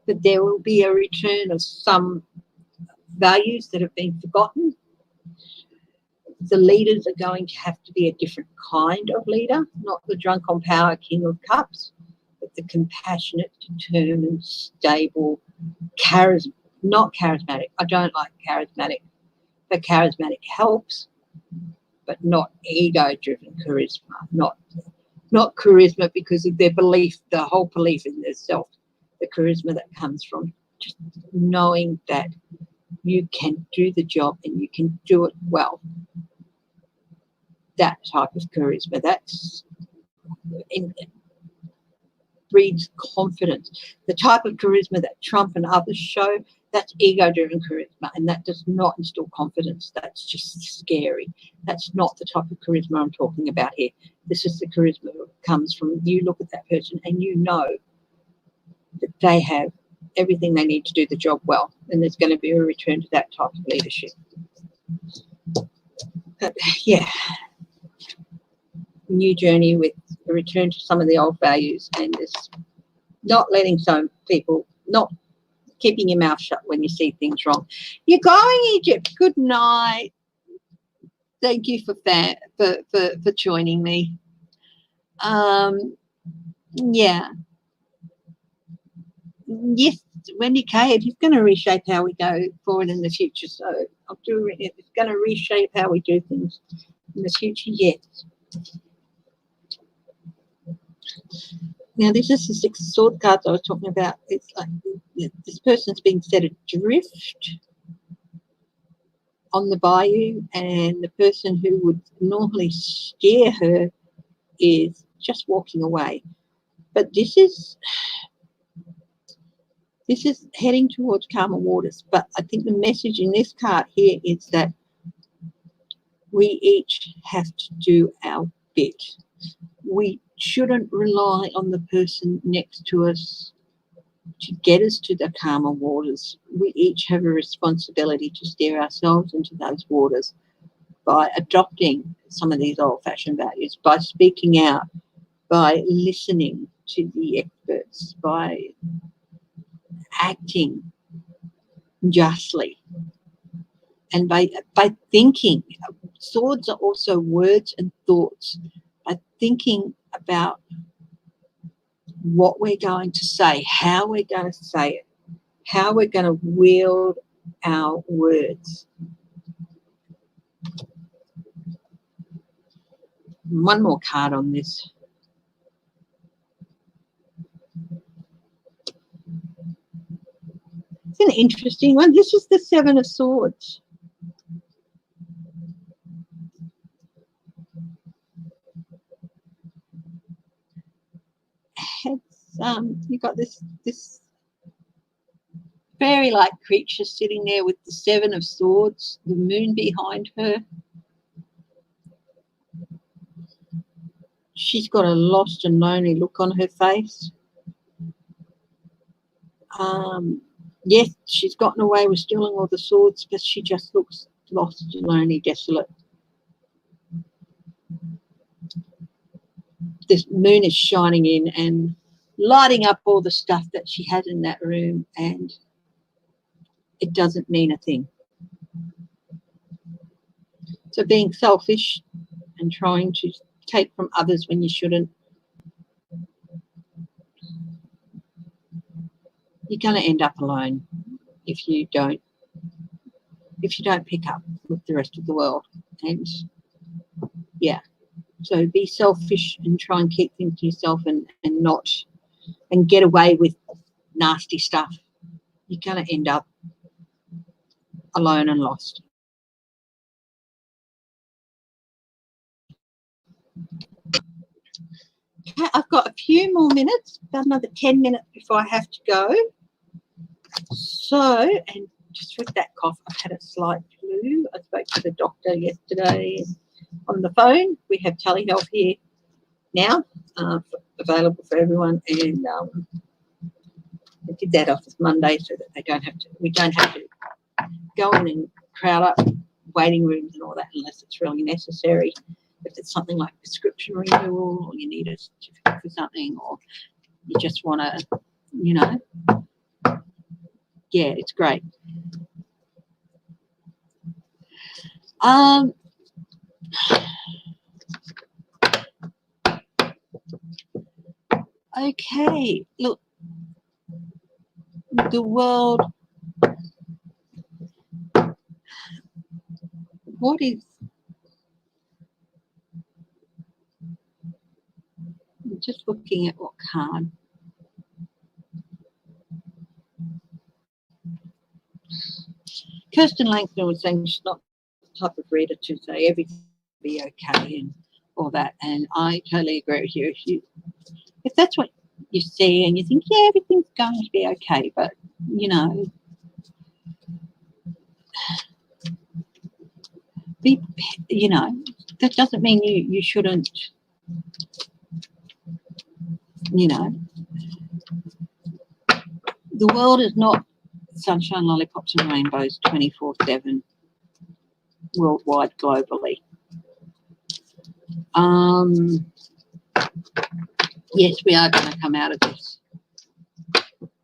but there will be a return of some values that have been forgotten. The leaders are going to have to be a different kind of leader, not the drunk on power King of Cups, but the compassionate, determined, stable, not charismatic. I don't like charismatic, but charismatic helps, but not ego-driven charisma, not charisma because of their belief, the whole belief in their self, the charisma that comes from just knowing that you can do the job and you can do it well. That type of charisma, that's breeds confidence. The type of charisma that Trump and others show, that's ego-driven charisma, and that does not instill confidence. That's just scary. That's not the type of charisma I'm talking about here. This is the charisma that comes from you look at that person and you know that they have everything they need to do the job well, and there's going to be a return to that type of leadership. But yeah, new journey with a return to some of the old values, and this not letting some people, not keeping your mouth shut when you see things wrong. You're going, Egypt. Good night. Thank you for joining me. Yeah. Yes, Wendy Cade, he's going to reshape how we go forward in the future. So I'll do it. It's going to reshape how we do things in the future. Yes. Now, this is the Six of Swords cards I was talking about. It's like this person's being set adrift on the bayou, and the person who would normally steer her is just walking away. But this is heading towards calmer waters. But I think the message in this card here is that we each have to do our bit. We shouldn't rely on the person next to us to get us to the calmer waters. We each have a responsibility to steer ourselves into those waters by adopting some of these old-fashioned values, by speaking out, by listening to the experts, by acting justly, and by thinking. Swords are also words and thoughts. By thinking about what we're going to say, how we're going to say it, how we're going to wield our words. One more card on this. It's an interesting one. This is the Seven of Swords. You've got this fairy-like creature sitting there with the Seven of Swords, the moon behind her. She's got a lost and lonely look on her face. Yes, she's gotten away with stealing all the swords, but she just looks lost, lonely, desolate. This moon is shining in and lighting up all the stuff that she has in that room, and it doesn't mean a thing. So being selfish and trying to take from others when you shouldn't, you're going to end up alone if you don't pick up with the rest of the world. And yeah, so be selfish and try and keep things to yourself and get away with nasty stuff. You're going to end up alone and lost. Okay, I've got a few more minutes, about another 10 minutes before I have to go. So, and just with that cough, I've had a slight flu. I spoke to the doctor yesterday on the phone. We have telehealth here now, available for everyone, and I did that off Monday so that we don't have to go in and crowd up waiting rooms and all that unless it's really necessary. If it's something like prescription renewal, or you need a certificate for something, or you just want to, yeah, it's great. Okay, look, the world what is, I'm just looking at what card. Kirsten Langton was saying she's not the type of reader to say everything will be okay and all that, and I totally agree with you. If that's what you see and you think, yeah, everything's going to be okay, but, you know, you know, that doesn't mean you shouldn't, you know, the world is not sunshine, lollipops and rainbows 24/7 worldwide, globally. Yes, we are going to come out of this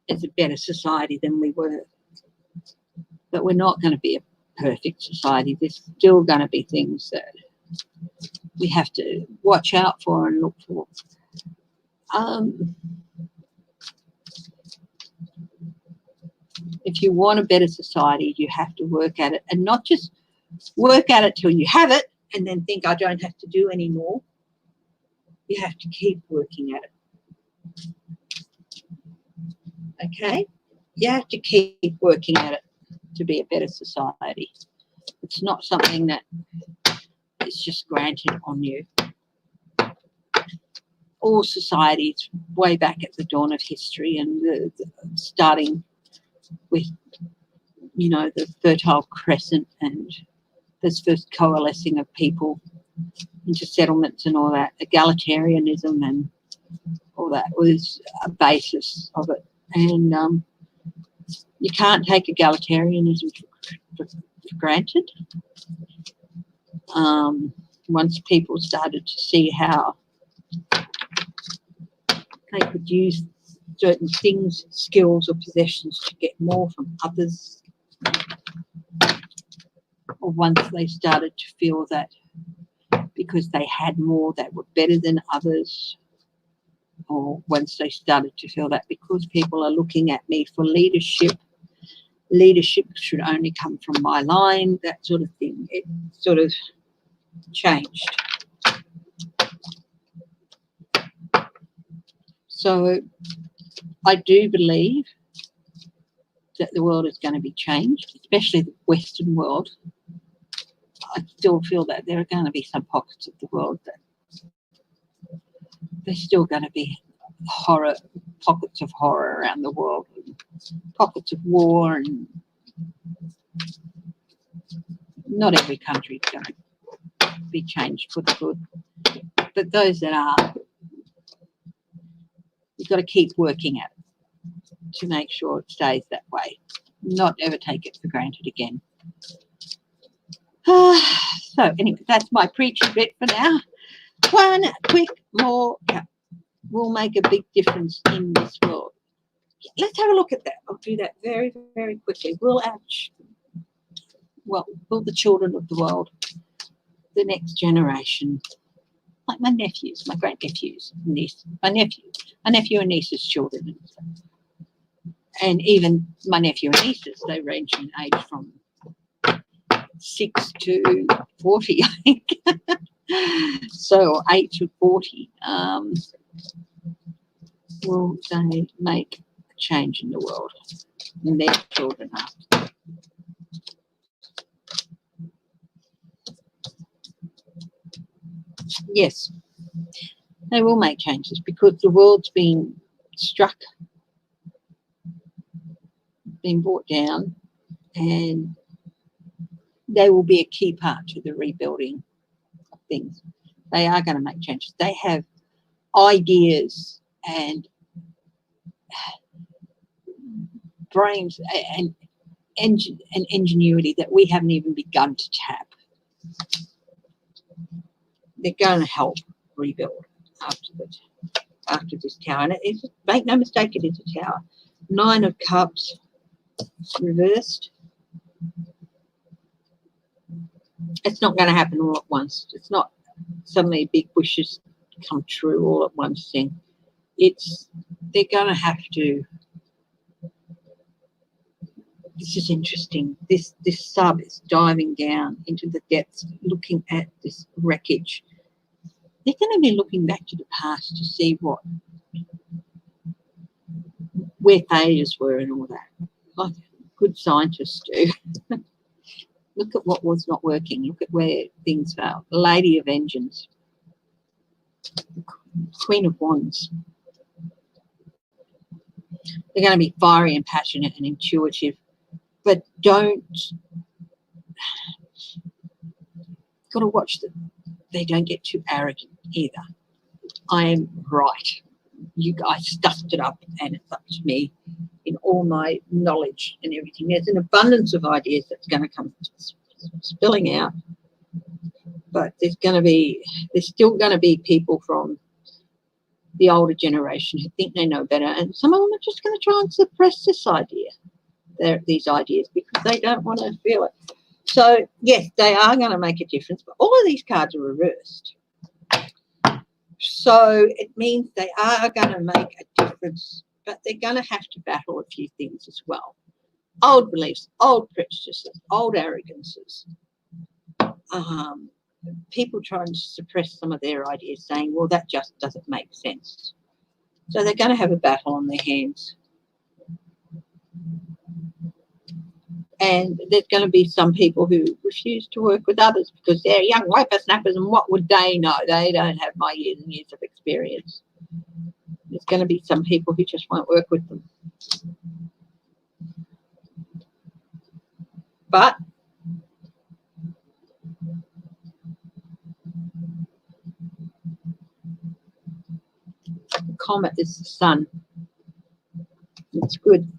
as a better society than we were, but we're not going to be a perfect society. There's still going to be things that we have to watch out for and look for. If you want a better society, you have to work at it, and not just work at it till you have it and then think I don't have to do any more. You have to keep working at it. Okay? You have to keep working at it to be a better society. It's not something that is just granted on you. All societies, way back at the dawn of history, and starting with, you know, the Fertile Crescent and this first coalescing of people into settlements and all that, egalitarianism and all that was a basis of it. And you can't take egalitarianism for granted. Once people started to see how they could use certain things, skills or possessions to get more from others, or once they started to feel that because they had more they were better than others, or once they started to feel that because people are looking at me for leadership should only come from my line, that sort of thing, it sort of changed. So I do believe that the world is going to be changed, especially the Western world. I still feel that there are going to be some pockets of the world that there's still going to be pockets of horror around the world, pockets of war, and not every country is going to be changed for the good. But those that are, you've got to keep working at it to make sure it stays that way. Not ever take it for granted again. So anyway, that's my preachy bit for now. One quick more cup will make a big difference in this world. Let's have a look at that. I'll do that very, very quickly. Will the children of the world, the next generation, like my nephews, my great nephews, my nephew and niece's children, and even my nephew and nieces, they range in age from 6 to 40, I think. So 8 to 40. Will they make a change in the world? And their children are. Yes, they will make changes because the world's been struck, been brought down, and they will be a key part to the rebuilding of things. They are going to make changes. They have ideas and brains and ingenuity that we haven't even begun to tap. They're going to help rebuild after this tower. And make no mistake, it is a tower. 9 of Cups reversed. It's not going to happen all at once. It's not suddenly big wishes come true all at once thing. They're going to have to this is interesting. This sub is diving down into the depths, looking at this wreckage. They're going to be looking back to the past to see where failures were and all that, like good scientists do. Look at what was not working. Look at where things failed. The Lady of Engines, the Queen of Wands. They're going to be fiery and passionate and intuitive, but got to watch that they don't get too arrogant either. I am right. You guys stuffed it up, and it's up to me in all my knowledge and everything. There's an abundance of ideas that's going to come spilling out, but there's still going to be people from the older generation who think they know better, and some of them are just going to try and suppress these ideas because they don't want to feel it. So yes, they are going to make a difference, but all of these cards are reversed. So it means they are going to make a difference, but they're going to have to battle a few things as well. Old beliefs, old prejudices, old arrogances. People trying to suppress some of their ideas, saying, well, that just doesn't make sense. So they're going to have a battle on their hands. And there's going to be some people who refuse to work with others because they're young whippersnappers, and what would they know? They don't have my years and years of experience. There's going to be some people who just won't work with them. But the comet is the sun. It's good.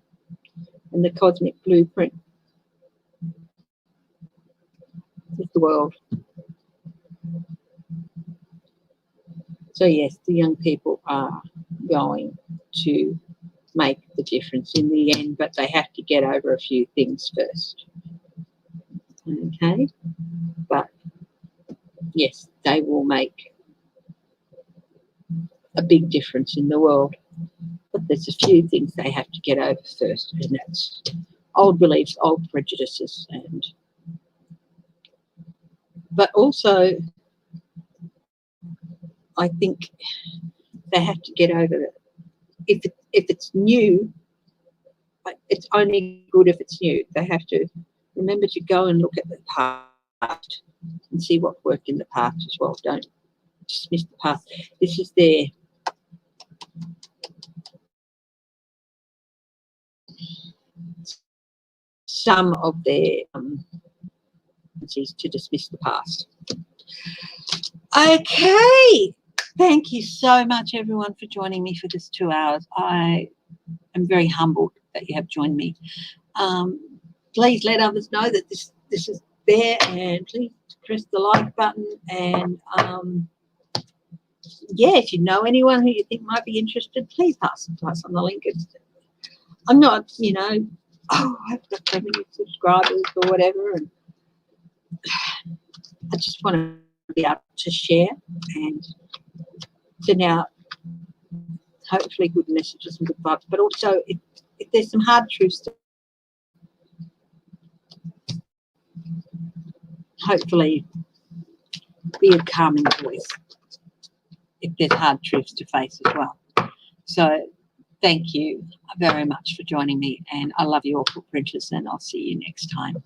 And the cosmic blueprint is the world. So yes, the young people are going to make the difference in the end, but they have to get over a few things first. Okay? But yes, they will make a big difference in the world. But there's a few things they have to get over first, and that's old beliefs, old prejudices, but also I think they have to get over it. If it's new, it's only good if it's new. They have to remember to go and look at the past and see what worked in the past as well. Don't dismiss the past. This is some of their to dismiss the past. Okay. Thank you so much, everyone, for joining me for this 2 hours. I am very humbled that you have joined me. Please let others know that this is there, and please press the like button. And yeah, if you know anyone who you think might be interested, please pass on the link. I'm not, I've got so many subscribers or whatever, and I just want to be able to share and send out hopefully good messages and good vibes, but also if there's some hard truths to hopefully be a calming voice if there's hard truths to face as well. So thank you very much for joining me, and I love you all, footprinters, and I'll see you next time.